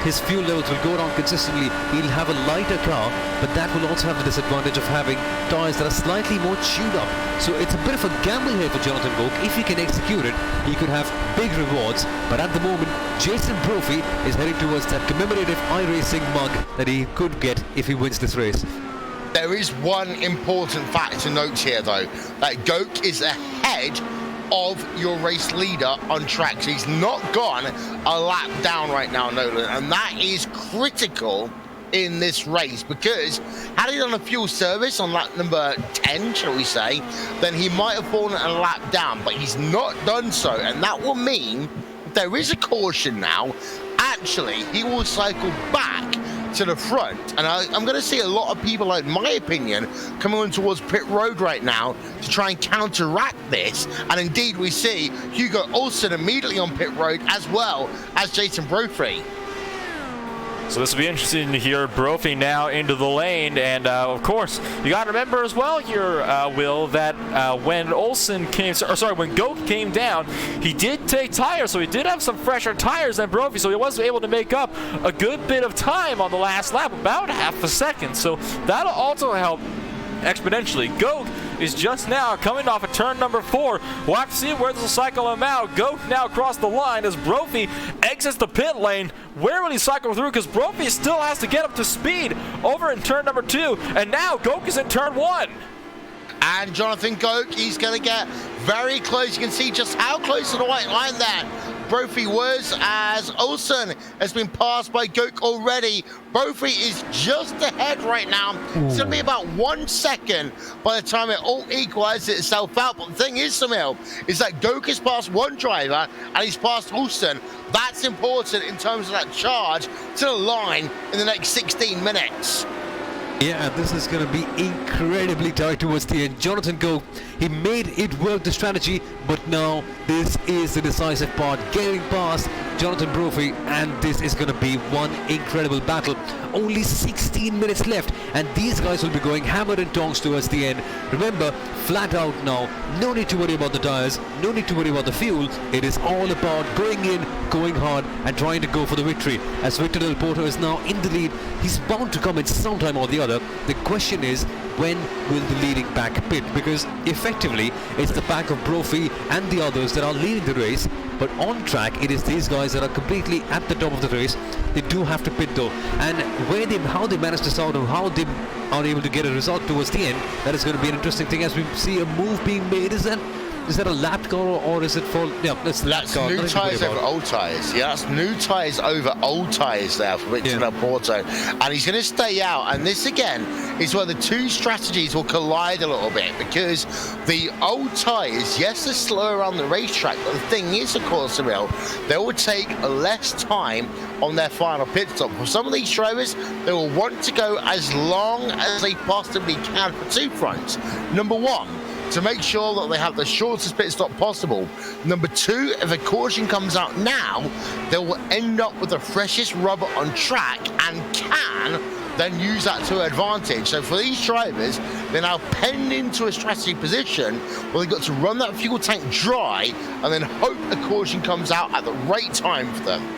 [SPEAKER 6] his fuel levels will go down consistently. He'll have a lighter car, but that will also have the disadvantage of having tyres that are slightly more chewed up. So it's a bit of a gamble here for Jonathan Goke. If he can execute it, he could have big rewards. But at the moment, Jason Brophy is heading towards that commemorative iRacing mug that he could get if he wins this race.
[SPEAKER 4] There is one important fact to note here, though, that Goke is ahead of your race leader on track. So he's not gone a lap down right now, Nolan, and that is critical in this race, because had he done a fuel service on lap number 10, shall we say, then he might have fallen a lap down, but he's not done so, and that will mean there is a caution now. Actually, he will cycle back to the front, and I'm going to see a lot of people, in my opinion, coming on towards pit road right now to try and counteract this. And indeed, we see Hugo Olsen immediately on pit road, as well as Jason Brophy.
[SPEAKER 5] So this will be interesting to hear Brophy now into the lane, and of course you got to remember as well here, Will, that when Goke came down, he did take tires, so he did have some fresher tires than Brophy, so he was able to make up a good bit of time on the last lap, about half a second. So that'll also help exponentially. Goke is just now coming off of turn number 4. We'll have to see where this will cycle him out. Goke now across the line as Brophy exits the pit lane. Where will he cycle through? Because Brophy still has to get up to speed over in turn number 2. And now Goke is in turn 1.
[SPEAKER 4] And Jonathan Goke, he's going to get very close. You can see just how close to the white line there Brophy was, as Olsen has been passed by Goke already. Brophy is just ahead right now. It's going to be about 1 second by the time it all equalizes itself out. But the thing is, Samil, is that Goke has passed one driver and he's passed Olsen. That's important in terms of that charge to the line in the next 16 minutes.
[SPEAKER 6] Yeah, this is going to be incredibly tight towards the end. Jonathan Goke, he made it work, the strategy, but now this is the decisive part, getting past Jonathan Brophy, and this is going to be one incredible battle. Only 16 minutes left, and these guys will be going hammer and tongs towards the end. Remember, flat out now, no need to worry about the tires, no need to worry about the fuel. It is all about going in, going hard, and trying to go for the victory. As Victor Del Porto is now in the lead, he's bound to come in sometime or the other. The question is, when will the leading pack pit? Because effectively, it's the pack of Brophy and the others that are leading the race, but on track, it is these guys that are completely at the top of the race. They do have to pit though, and how they manage this out, or how they are able to get a result towards the end, that is going to be an interesting thing as we see a move being made. Is that is that a lap car or is it for? Yeah, it's lap
[SPEAKER 4] That's
[SPEAKER 6] car.
[SPEAKER 4] new tyres over old tyres. Yeah, that's new tyres over old tyres there for Victor Del Porto. And he's going to stay out. And this, again, is where the two strategies will collide a little bit, because the old tyres, yes, they're slower around the racetrack, but the thing is, of course, Emil, they will take less time on their final pit stop. For some of these drivers, they will want to go as long as they possibly can for two fronts. Number one, to make sure that they have the shortest pit stop possible. Number two, if a caution comes out now, they will end up with the freshest rubber on track and can then use that to advantage. So for these drivers, they're now penned into a strategy position where they've got to run that fuel tank dry and then hope a caution comes out at the right time for them.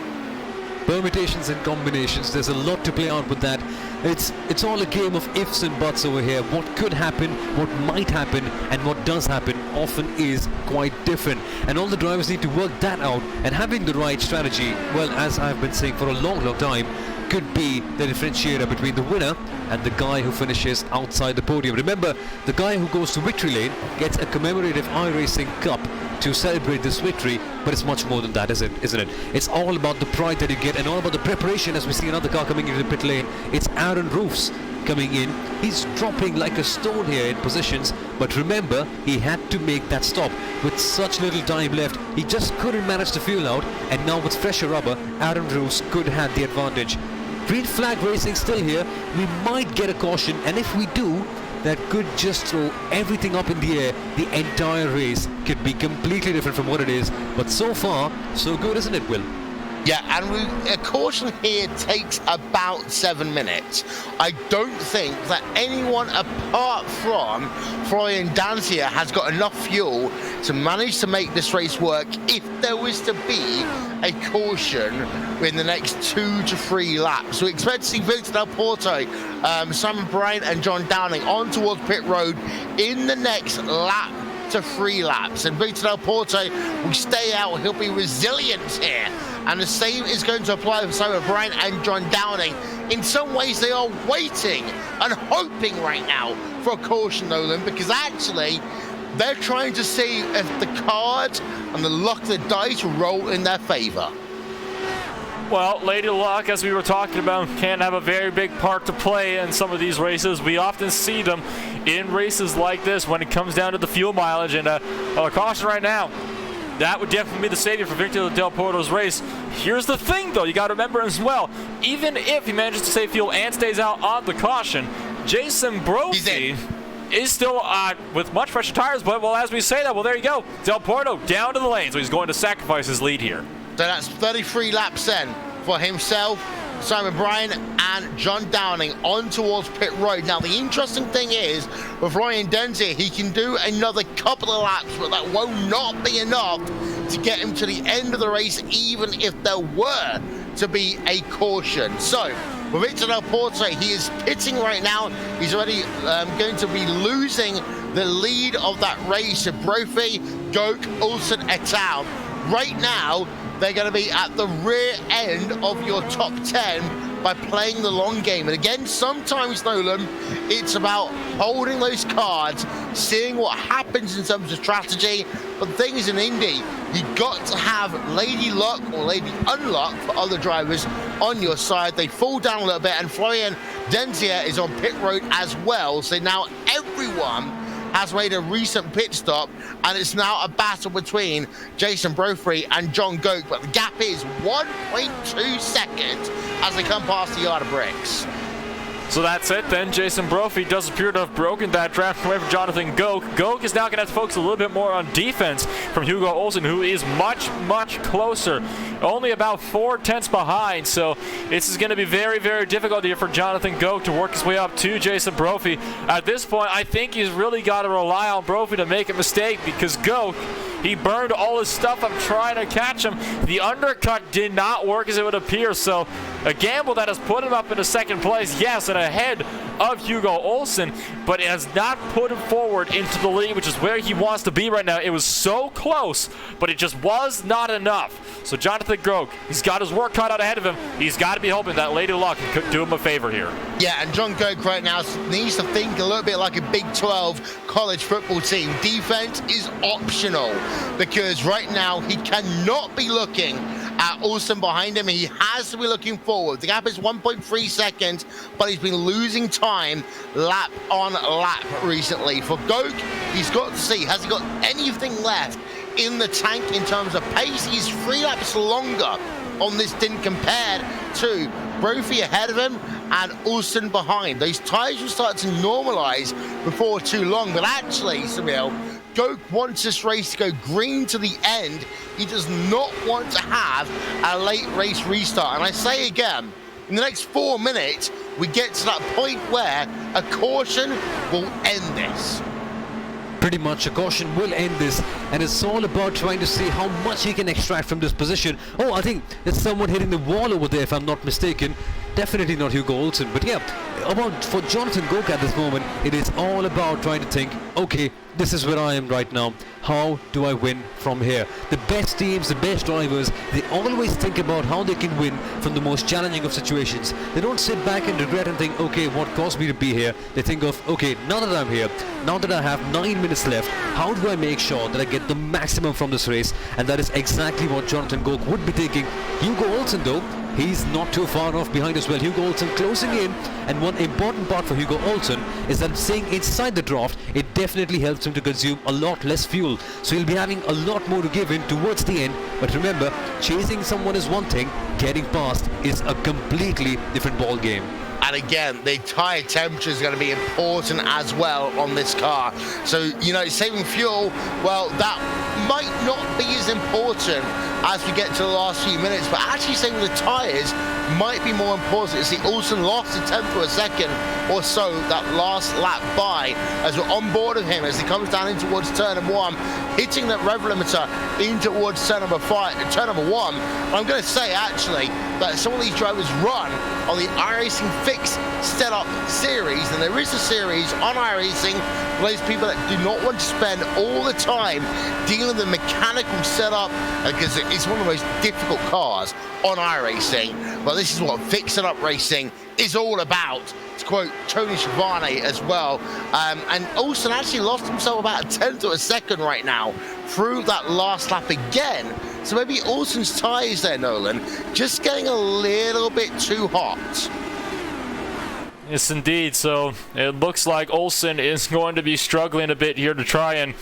[SPEAKER 6] Permutations and combinations, there's a lot to play out with that. It's all a game of ifs and buts over here. What could happen, what might happen, and what does happen often is quite different. And all the drivers need to work that out, and having the right strategy, well, as I've been saying for a long time, could be the differentiator between the winner and the guy who finishes outside the podium. Remember, the guy who goes to victory lane gets a commemorative iRacing Cup to celebrate this victory, but it's much more than that, isn't it? It's all about the pride that you get and all about the preparation. As we see another car coming into the pit lane, it's Aaron Roofs coming in. He's dropping like a stone here in positions, but remember, he had to make that stop. With such little time left, he just couldn't manage the fuel out, and now with fresher rubber, Aaron Roofs could have the advantage. Green flag racing still here. We might get a caution, and if we do, that could just throw everything up in the air. The entire race could be completely different from what it is, but so far, so good, isn't it, Will?
[SPEAKER 4] Yeah, and a caution here takes about 7 minutes. I don't think that anyone apart from Florian Dancia has got enough fuel to manage to make this race work if there was to be a caution in the next 2 to 3 laps. We expect to see Victor Del Porto, Simon Bryant and John Downing on towards pit road in the next lap to 3 laps. And Victor Del Porto will stay out. He'll be resilient here. And the same is going to apply for Simon Bryant and John Downing. In some ways, they are waiting and hoping right now for a caution, Nolan, because actually, they're trying to see if the cards and the luck of the dice roll in their favor.
[SPEAKER 5] Well, Lady Luck, as we were talking about, can have a very big part to play in some of these races. We often see them in races like this when it comes down to the fuel mileage. And a caution right now, that would definitely be the savior for Victor Del Porto's race. Here's the thing, though, you got to remember as well, even if he manages to save fuel and stays out on the caution, Jason Brophy is still with much fresher tires, but, well, as we say that, well, there you go. Del Porto down to the lane, so he's going to sacrifice his lead here.
[SPEAKER 4] So that's 33 laps then for himself, Simon Bryant and John Downing on towards pit road. Now, the interesting thing is, with Ryan Denzia, he can do another couple of laps, but that will not be enough to get him to the end of the race, even if there were to be a caution. So, with Victor Del Porto, he is pitting right now. He's already going to be losing the lead of that race to Brophy, Goke, Olsen, et al. Right now, they're going to be at the rear end of your top 10 by playing the long game. And again, sometimes, Nolan, it's about holding those cards, seeing what happens in terms of strategy. But the thing is, in Indy, you've got to have Lady Luck or Lady Unluck for other drivers on your side. They fall down a little bit, and Florian Denzia is on pit road as well. So now everyone has made a recent pit stop, and it's now a battle between Jason Brophy and John Goke, but the gap is 1.2 seconds as they come past the yard of bricks.
[SPEAKER 5] So that's it then. Jason Brophy does appear to have broken that draft away from Jonathan Goke. Goke is now going to have to focus a little bit more on defense from Hugo Olsen, who is much closer. Only about 4 tenths behind. So this is going to be very, very difficult here for Jonathan Goke to work his way up to Jason Brophy. At this point, I think he's really got to rely on Brophy to make a mistake, because Goke, he burned all his stuff up trying to catch him. The undercut did not work as it would appear. So A gamble that has put him up into second place, yes, and ahead of Hugo Olsen, but it has not put him forward into the lead, which is where he wants to be right now. It was so close, but it just was not enough. So Jonathan Goke, he's got his work cut out ahead of him. He's got to be hoping that Lady Luck could do him a favor here.
[SPEAKER 4] Yeah, and John Goke right now needs to think a little bit like a Big 12 college football team. Defense is optional because right now he cannot be looking at Olsen behind him. He has to be looking forward. The gap is 1.3 seconds, but he's been losing time lap on lap recently. For Goke, he's got to see, has he got anything left in the tank in terms of pace? He's 3 laps longer on this stint compared to Brophy ahead of him and Olsen behind. Those tyres will start to normalize before too long, but actually, Samuel, Goke wants this race to go green to the end. He does not want to have a late race restart. And I say again, in the next 4 minutes, we get to that point where a caution will end this.
[SPEAKER 6] Pretty much a caution will end this, and it's all about trying to see how much he can extract from this position. Oh, I think there's someone hitting the wall over there, if I'm not mistaken. Definitely not Hugo Olsen, but yeah, for Jonathan Goke at this moment, it is all about trying to think, okay, this is where I am right now. How do I win from here? The best teams, the best drivers, they always think about how they can win from the most challenging of situations. They don't sit back and regret and think, okay, what caused me to be here? They think of, okay, now that I'm here, now that I have 9 minutes left, how do I make sure that I get the maximum from this race? And that is exactly what Jonathan Goke would be thinking. Hugo Olsen, though, he's not too far off behind as well. Hugo Olsen closing in, and one important part for Hugo Olsen is that staying inside the draft, it definitely helps him to consume a lot less fuel. So he'll be having a lot more to give in towards the end. But remember, chasing someone is one thing, getting past is a completely different ball game.
[SPEAKER 4] And again, the tyre temperature is going to be important as well on this car. So, you know, saving fuel, well, that might not be as important as we get to the last few minutes, but actually saving the tyres might be more important. See, Olsen lost a tenth of a second or so that last lap by as we're on board of him as he comes down in towards turn number 1, hitting that rev limiter in towards turn number 1. I'm going to say actually that some of these drivers run on the iRacing Fix Setup series, and there is a series on iRacing for those people that do not want to spend all the time dealing with the mechanical setup because it's one of the most difficult cars on iRacing. But this is what Fix Setup Racing is all about, to quote Tony Schiavone as well. And Olsen actually lost himself about a tenth of a second right now through that last lap again. So maybe Olsen's tyres there, Nolan, just getting a little bit too hot.
[SPEAKER 5] Yes, indeed. So it looks like Olsen is going to be struggling a bit here to try and,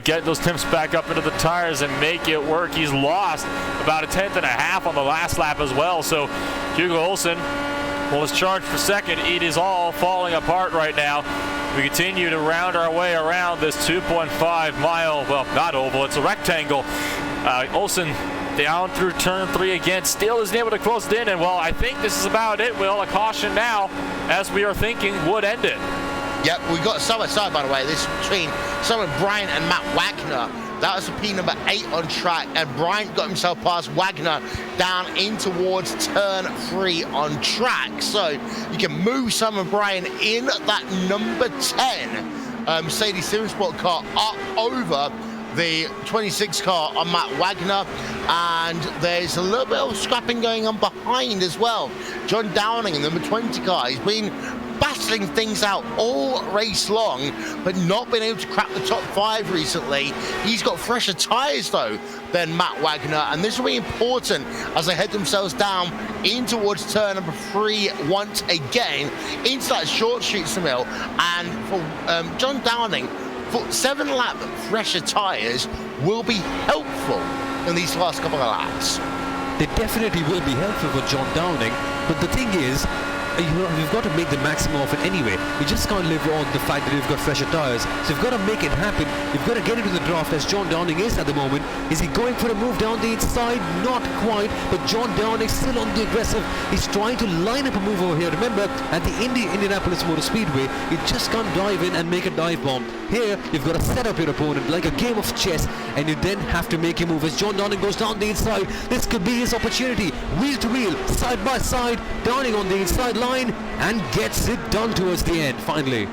[SPEAKER 5] get those temps back up into the tires and make it work. He's lost about a tenth and a half on the last lap as well. So Hugo Olsen was charged for second. It is all falling apart right now. We continue to round our way around this 2.5 mile, well, not oval, it's a rectangle. Olsen down through turn 3 again, still isn't able to close it in, and well, I think this is about it, Will. A caution now, as we are thinking, would end it.
[SPEAKER 4] Yep, we got side-by-side, by the way. This is between Simon Bryant and Matt Wagner. That was the P number 8 on track, and Bryant got himself past Wagner down in towards turn 3 on track. So you can move Simon Bryant in that number 10 Mercedes Sim Sport car up over the 26 car on Matt Wagner, and there's a little bit of scrapping going on behind as well. John Downing in the number 20 car, he's been battling things out all race long, but not been able to crack the top 5 recently. He's got fresher tyres though than Matt Wagner, and this will be important as they head themselves down in towards turn number 3 once again into that short street, Samil. And for John Downing, for 7-lap fresher tyres will be helpful in these last couple of laps.
[SPEAKER 6] They definitely will be helpful for John Downing, but the thing is, you've got to make the maximum of it anyway. You just can't live on the fact that you've got fresher tyres. So you've got to make it happen. You've got to get into the draft as John Downing is at the moment. Is he going for a move down the inside? Not quite, but John Downing still on the aggressive. He's trying to line up a move over here. Remember, at the Indianapolis Motor Speedway, you just can't dive in and make a dive bomb. Here, you've got to set up your opponent like a game of chess, and you then have to make your move. As John Downing goes down the inside, this could be his opportunity. Wheel to wheel, side by side, Downing on the inside line, and gets it done towards the end, finally.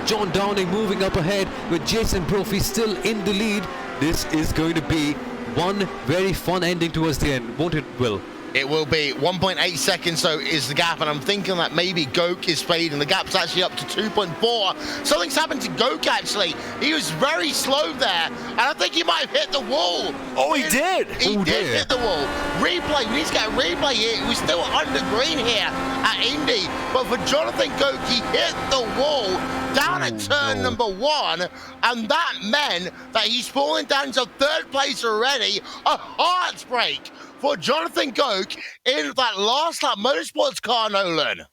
[SPEAKER 6] John Downing moving up ahead with Jason Brophy still in the lead. This is going to be one very fun ending towards the end, won't it, Will?
[SPEAKER 4] It will be 1.8 seconds, so is the gap, and I'm thinking that maybe Goke is fading. The gap's actually up to 2.4. Something's happened to Goke, actually. He was very slow there, and I think he might have hit the wall.
[SPEAKER 5] Oh, he did!
[SPEAKER 4] He did hit the wall. Replay, we need to get a replay here. He was still under green here at Indy, but for Jonathan Goke, he hit the wall down at turn number 1, and that meant that he's fallen down to 3rd place already. A heartbreak for Jonathan Goke in that last lap motorsports car, Nolan.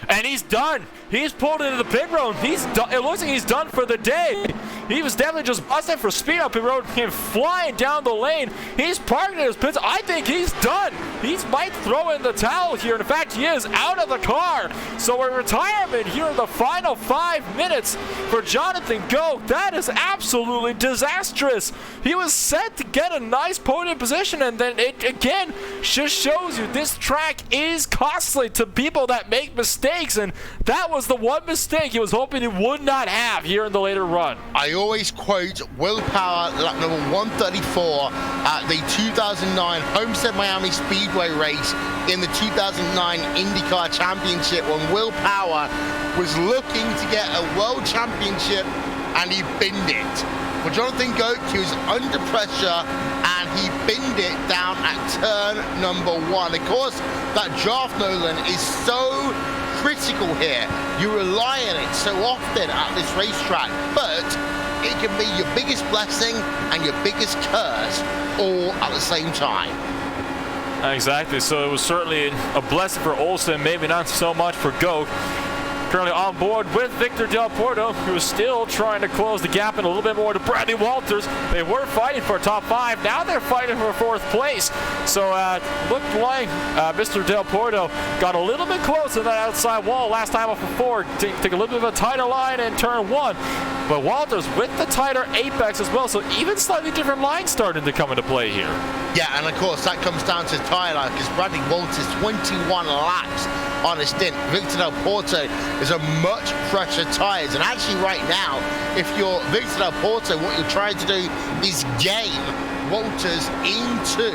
[SPEAKER 5] And he's done. He's pulled into the pit road. He's done. It looks like he's done for the day. He was definitely just busting for speed up pit road, came flying down the lane. He's parking in his pits. I think he's done. He might throw in the towel here. In fact, he is out of the car. So a retirement here in the final 5 minutes for Jonathan Goke. That is absolutely disastrous. He was set to get a nice podium position, and then it again just shows you this track is costly to people that make mistakes, and that was the one mistake he was hoping he would not have here in the later run.
[SPEAKER 4] I always quote Will Power, lap number 134 at the 2009 Homestead Miami Speedway race in the 2009 IndyCar Championship, when Will Power was looking to get a world championship and he binned it. For Jonathan Goke, he was under pressure and he binned it down at turn number 1. Of course, that draft, Nolan, is so critical here. You rely on it so often at this racetrack, but it can be your biggest blessing and your biggest curse all at the same time.
[SPEAKER 5] Exactly, so it was certainly a blessing for Olsen, maybe not so much for Goke. Currently on board with Victor Del Porto, who is still trying to close the gap in a little bit more to Bradley Walters. They were fighting for top 5. Now they're fighting for 4th place. So looked like Mr. Del Porto got a little bit close to that outside wall last time off of 4. Took a little bit of a tighter line in turn 1. But Walters with the tighter apex as well. So even slightly different lines starting to come into play here.
[SPEAKER 4] Yeah, and of course that comes down to tyre because Bradley Walters 21 laps on a stint. Victor Del Porto is a much fresher tyres, and actually right now, if you're Victor Del Porto, what you're trying to do is game Walters into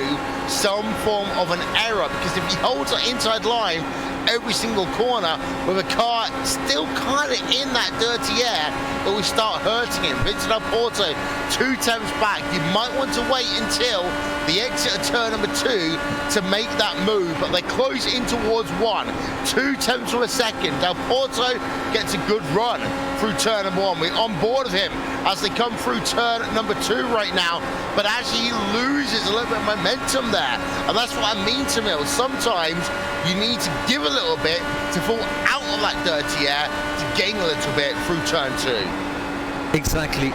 [SPEAKER 4] some form of an error, because if he holds the inside line every single corner with a car still kind of in that dirty air, it will start hurting him. Victor Del Porto 2 tenths back. You might want to wait until the exit of turn number 2 to make that move, but they close in towards 1. 2 tenths of a second. Del Porto gets a good run through turn number 1. We're on board with him as they come through turn number 2 right now, but actually he loses a little bit of momentum there, and that's what I mean to Mills. Sometimes you need to give a little bit to fall out of that dirty air to gain a little bit through turn 2.
[SPEAKER 6] Exactly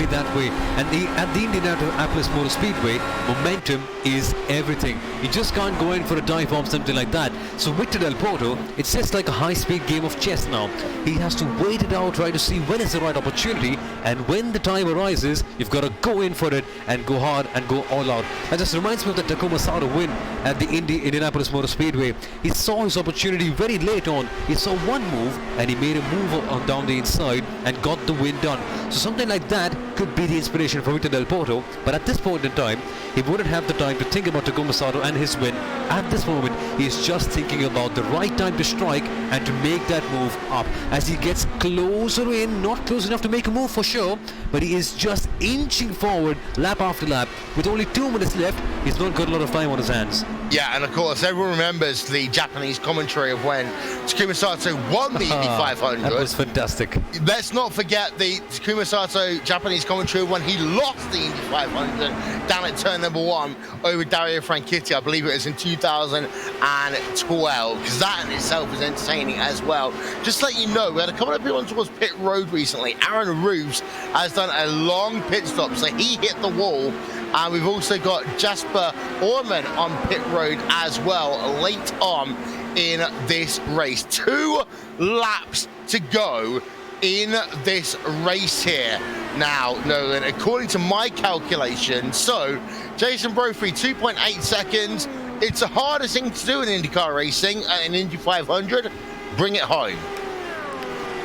[SPEAKER 6] that way. And at the Indianapolis Motor Speedway, momentum is everything. You just can't go in for a dive bomb, something like that. So Victor Del Porto, it's just like a high-speed game of chess now. He has to wait it out, try to see when is the right opportunity, and when the time arises, you've got to go in for it and go hard and go all out. That just reminds me of the Tacoma Sato win at the Indianapolis Motor Speedway. He saw his opportunity very late on. He saw one move and he made a move on down the inside and got the win done. So something like that could be the inspiration for Victor Del Porto, but at this point in time, he wouldn't have the time to think about Tacoma Sato and his win. At this moment, he is just thinking about the right time to strike and to make that move up. As he gets closer in, not close enough to make a move for sure, but he is just inching forward lap after lap. With only 2 minutes left, he's not got a lot of time on his hands.
[SPEAKER 4] Yeah, and of course, everyone remembers the Japanese commentary of when Takuma Sato won the Indy 500.
[SPEAKER 6] That was fantastic.
[SPEAKER 4] Let's not forget the Takuma Sato Japanese his commentary when he lost the Indy 500 down at turn number 1 over Dario Franchitti. I believe it was in 2012, because that in itself was entertaining as well. Just to let you know, we had a couple of people on towards pit road recently. Aaron Roos has done a long pit stop, so he hit the wall. And we've also got Jasper Orman on pit road as well late on in this race. 2 laps to go in this race here. Now, Nolan, according to my calculations, so Jason Brophy, 2.8 seconds. It's the hardest thing to do in IndyCar racing, in Indy 500. Bring it home.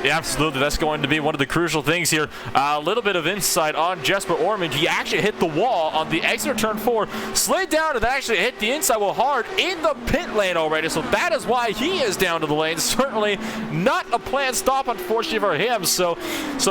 [SPEAKER 5] Yeah, absolutely. That's going to be one of the crucial things here. A little bit of insight on Jesper Ormond. He actually hit the wall on the exit of turn 4, slid down and actually hit the inside wall hard in the pit lane already. So that is why he is down to the lane. Certainly not a planned stop, unfortunately, for him. So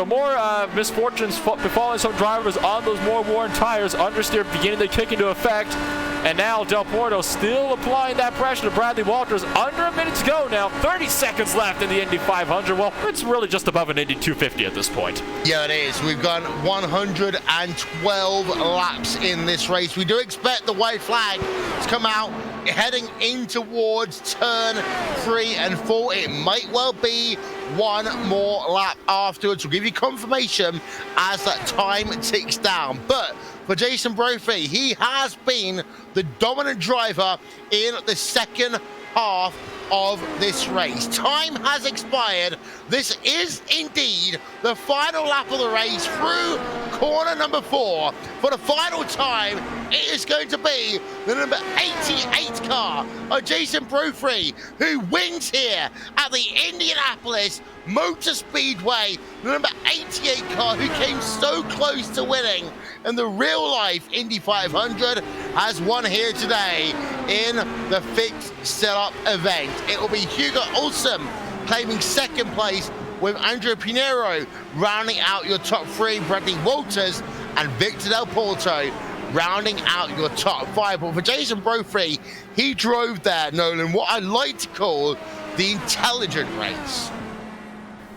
[SPEAKER 5] more misfortunes befalling some drivers on those more worn tires. Understeer beginning to kick into effect. And now Del Porto still applying that pressure to Bradley Walters. Under a minute to go now. 30 seconds left in the Indy 500. Well, it's really just above an Indy 250 at this point.
[SPEAKER 4] Yeah, it is. We've gone 112 laps in this race. We do expect the white flag to come out heading in towards turn 3 and 4. It might well be one more lap afterwards. We'll give you confirmation as that time ticks down. But for Jason Brophy, he has been the dominant driver in the second half of this race. Time has expired. This is indeed the final lap of the race through corner number 4. For the final time, it is going to be the number 88 car of Jason Brophy, who wins here at the Indianapolis Motor Speedway. The number 88 car who came so close to winning in the real-life Indy 500 has won here today in the fixed setup event. It will be Hugo Olsen claiming second place, with Andrea Pinheiro rounding out your top 3, Bradley Walters and Victor Del Porto rounding out your top 5. But for Jason Brophy, he drove there, Nolan, what I like to call the intelligent race.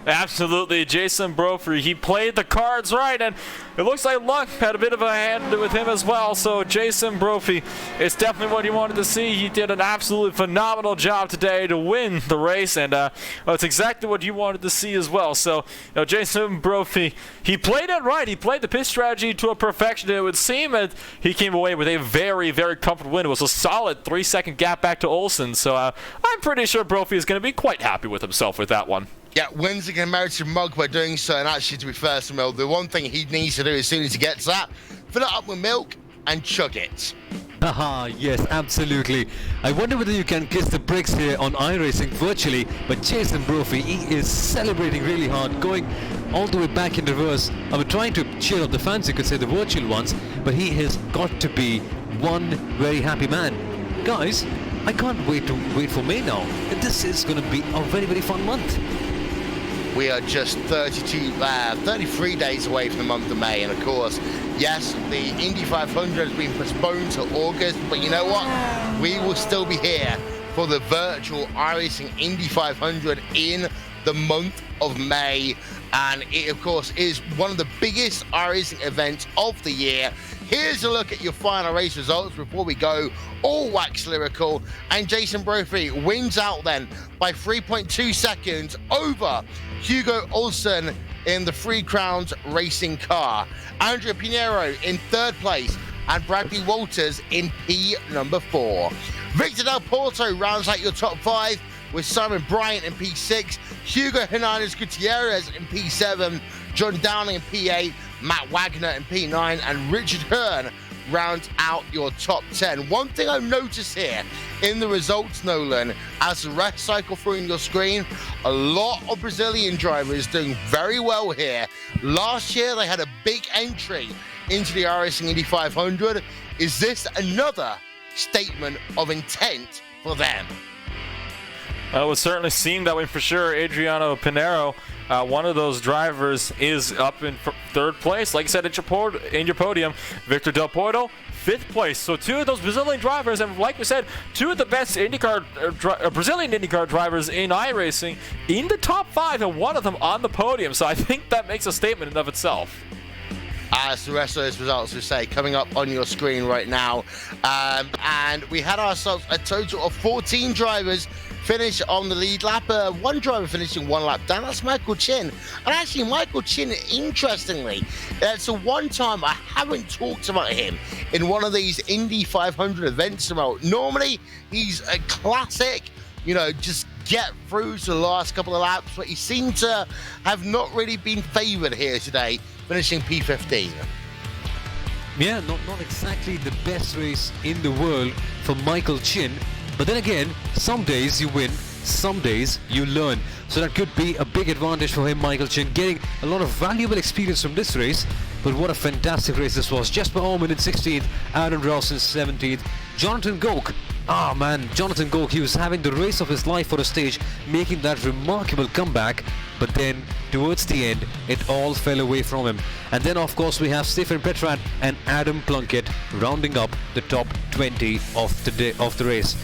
[SPEAKER 5] Absolutely, Jason Brophy, he played the cards right, and it looks like luck had a bit of a hand with him as well. So Jason Brophy, it's definitely what he wanted to see. He did an absolutely phenomenal job today to win the race, and it's exactly what you wanted to see as well. So Jason Brophy, he played it right. He played the pit strategy to a perfection. It would seem that he came away with a very, very comfortable win. It was a solid 3-second gap back to Olsen. So I'm pretty sure Brophy is going to be quite happy with himself with that one.
[SPEAKER 4] Yeah, wins a merited mug by doing so. And actually, to be fair to Mil, the one thing he needs to do as soon as he gets that, fill it up with milk and chug it.
[SPEAKER 6] Haha, yes, absolutely. I wonder whether you can kiss the bricks here on iRacing virtually, but Jason Brophy, he is celebrating really hard, going all the way back in reverse. I was trying to cheer up the fans, you could say the virtual ones, but he has got to be one very happy man. Guys, I can't wait for May now. This is going to be a very, very fun month.
[SPEAKER 4] We are just 33 days away from the month of May, and of course, yes, the Indy 500 has been postponed to August, but you know what? We will still be here for the virtual iRacing Indy 500 in the month of May, and it, of course, is one of the biggest iRacing events of the year. Here's a look at your final race results before we go all wax lyrical. And Jason Brophy wins out then by 3.2 seconds over Hugo Olsen in the Three Crowns racing car. Andrea Pinheiro in 3rd place and Bradley Walters in P number 4. Victor Del Porto rounds out your top 5 with Simon Bryant in P6, Hugo Hernandez Gutierrez in P7, John Downing in P8, Matt Wagner in P9, and Richard Hearn rounds out your top 10. One thing I've noticed here in the results, Nolan, as the rest cycle through on your screen, a lot of Brazilian drivers doing very well here. Last year, they had a big entry into the iRacing Indy 500. Is this another statement of intent for them?
[SPEAKER 5] It would certainly seem that way for sure. Adriano Pinheiro, one of those drivers, is up in 3rd place. Like I said, in your podium, Victor Del Porto, 5th place. So 2 of those Brazilian drivers, and like we said, 2 of the best Brazilian IndyCar drivers in iRacing in the top 5, and one of them on the podium. So I think that makes a statement in of itself.
[SPEAKER 4] as the rest of those results we say coming up on your screen right now. And we had ourselves a total of 14 drivers finish on the lead lap. One driver finishing one lap down. That's Michael Chin. And actually, Michael Chin, interestingly, it's the one time I haven't talked about him in one of these Indy 500 events. Normally, he's a classic, just get through to the last couple of laps, but he seemed to have not really been favoured here today, finishing P15.
[SPEAKER 6] Yeah, not exactly the best race in the world for Michael Chin. But then again, some days you win, some days you learn. So that could be a big advantage for him, Michael Chin, getting a lot of valuable experience from this race. But what a fantastic race this was. Jesper Orman in 16th, Aaron Ross in 17th, Jonathan Goke. Jonathan Goke, he was having the race of his life for a stage, making that remarkable comeback. But then, towards the end, it all fell away from him. And then, of course, we have Stefan Petrat and Adam Plunkett rounding up the top 20 of the race.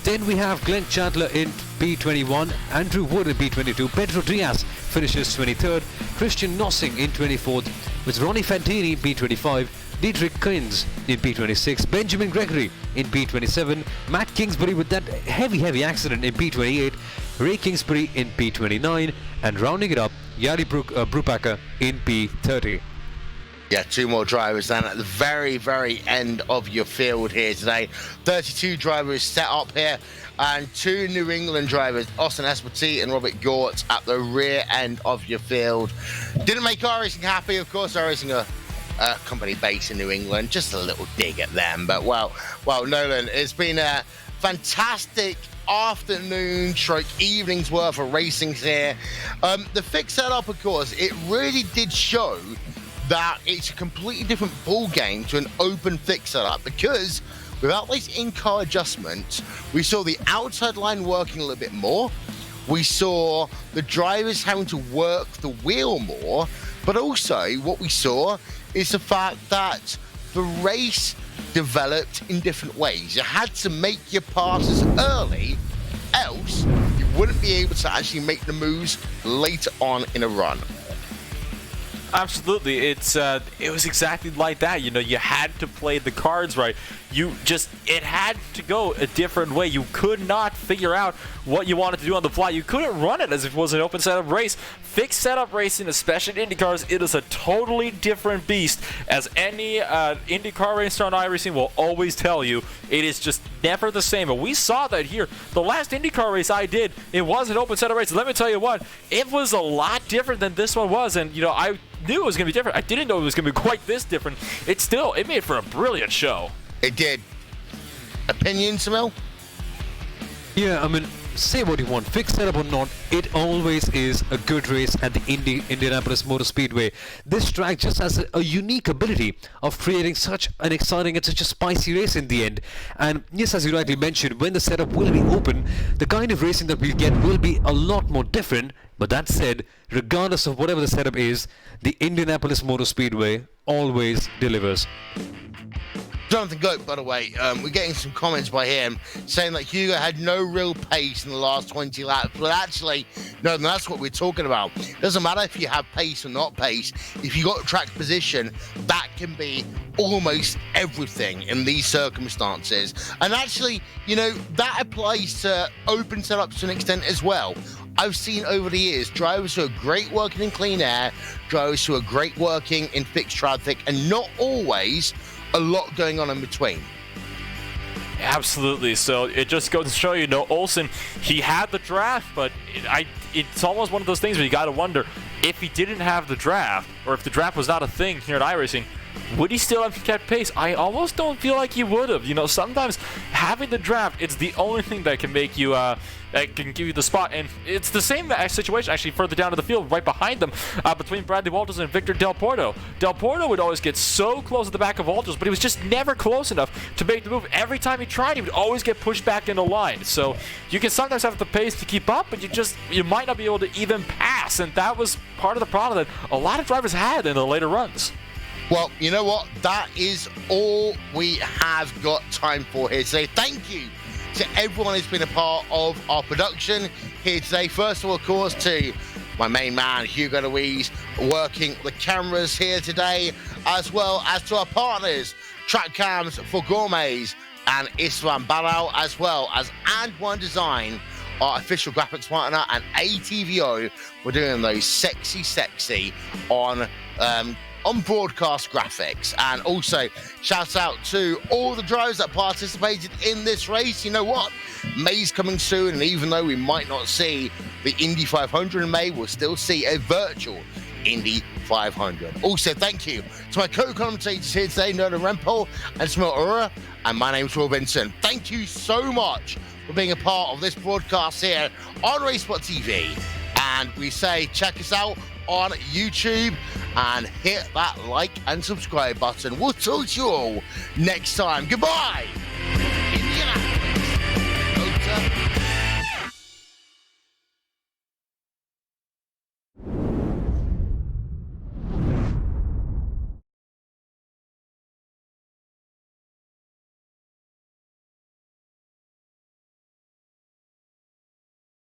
[SPEAKER 6] Then we have Glenn Chandler in P21, Andrew Wood in P22, Pedro Diaz finishes 23rd, Christian Nossing in 24th, with Ronnie Fantini in P25, Dietrich Kins in P26, Benjamin Gregory in P27, Matt Kingsbury with that heavy accident in P28, Ray Kingsbury in P29, and rounding it up, Yari Brubaker in P30.
[SPEAKER 4] Yeah, two more drivers then at the very, very end of your field here today. 32 drivers set up here, and two New England drivers, Austin Esparti and Robert Gort, at the rear end of your field. Didn't make iRacing happy, of course. iRacing a company based in New England. Just a little dig at them. But, well, Nolan, it's been a fantastic afternoon stroke evening's worth of racing here. The fixed setup, of course, it really did show that it's a completely different ball game to an open fixed setup, because without these in-car adjustments, we saw the outside line working a little bit more. We saw the drivers having to work the wheel more, but also what we saw is the fact that the race developed in different ways. You had to make your passes early, else you wouldn't be able to actually make the moves later on in a run.
[SPEAKER 5] Absolutely, it was exactly like that. You had to play the cards right. It had to go a different way. You could not figure out what you wanted to do on the fly. You couldn't run it as if it was an open setup race. Fixed setup racing, especially in IndyCars, it is a totally different beast. As any IndyCar racer on iRacing will always tell you, it is just never the same. And we saw that here. The last IndyCar race I did, it was an open setup race. Let me tell you what, it was a lot different than this one was. And I knew it was going to be different. I didn't know it was going to be quite this different. It made for a brilliant show. It
[SPEAKER 4] did. Opinion, Samil?
[SPEAKER 6] Yeah, say what you want, fixed setup or not, it always is a good race at the Indianapolis Motor Speedway. This track just has a unique ability of creating such an exciting and such a spicy race in the end. And yes, as you rightly mentioned, when the setup will be open, the kind of racing that we'll get will be a lot more different. But that said, regardless of whatever the setup is, the Indianapolis Motor Speedway always delivers.
[SPEAKER 4] Jonathan Goat, by the way, we're getting some comments by him saying that Hugo had no real pace in the last 20 laps. But actually, no, that's what we're talking about. It doesn't matter if you have pace or not pace. If you got track position, that can be almost everything in these circumstances. And actually, that applies to open setups to an extent as well. I've seen over the years drivers who are great working in clean air, drivers who are great working in fixed traffic, and not always a lot going on in between.
[SPEAKER 5] Absolutely. So it just goes to show you, Olsen, he had the draft, but it's almost one of those things where you got to wonder if he didn't have the draft, or if the draft was not a thing here at iRacing, would he still have kept pace? I almost don't feel like he would have. Sometimes having the draft, it's the only thing that can make you, that can give you the spot. And it's the same situation actually further down to the field, right behind them, between Bradley Walters and Victor Del Porto. Del Porto would always get so close at the back of Walters, but he was just never close enough to make the move. Every time he tried, he would always get pushed back into line. So you can sometimes have the pace to keep up, but you might not be able to even pass. And that was part of the problem that a lot of drivers had in the later runs.
[SPEAKER 4] Well, you know what? That is all we have got time for here today. Thank you to everyone who's been a part of our production here today. First of all, of course, to my main man, Hugo Louise, working the cameras here today, as well as to our partners, Track Cams for Gourmets and Islam Balal, as well as And One Design, our official graphics partner, and ATVO. We're doing those sexy on broadcast graphics. And also shout out to all the drivers that participated in this race. You know what? May's coming soon, and even though we might not see the Indy 500 in May, we'll still see a virtual Indy 500. Also, thank you to my co-commentators here today, Nolan Rempel and Smil Ura, and my name's Will Vincent. Thank you so much for being a part of this broadcast here on RaceSpotTV. And we say check us out on YouTube and hit that like and subscribe button. We'll talk to you all next time. Goodbye. Indianapolis.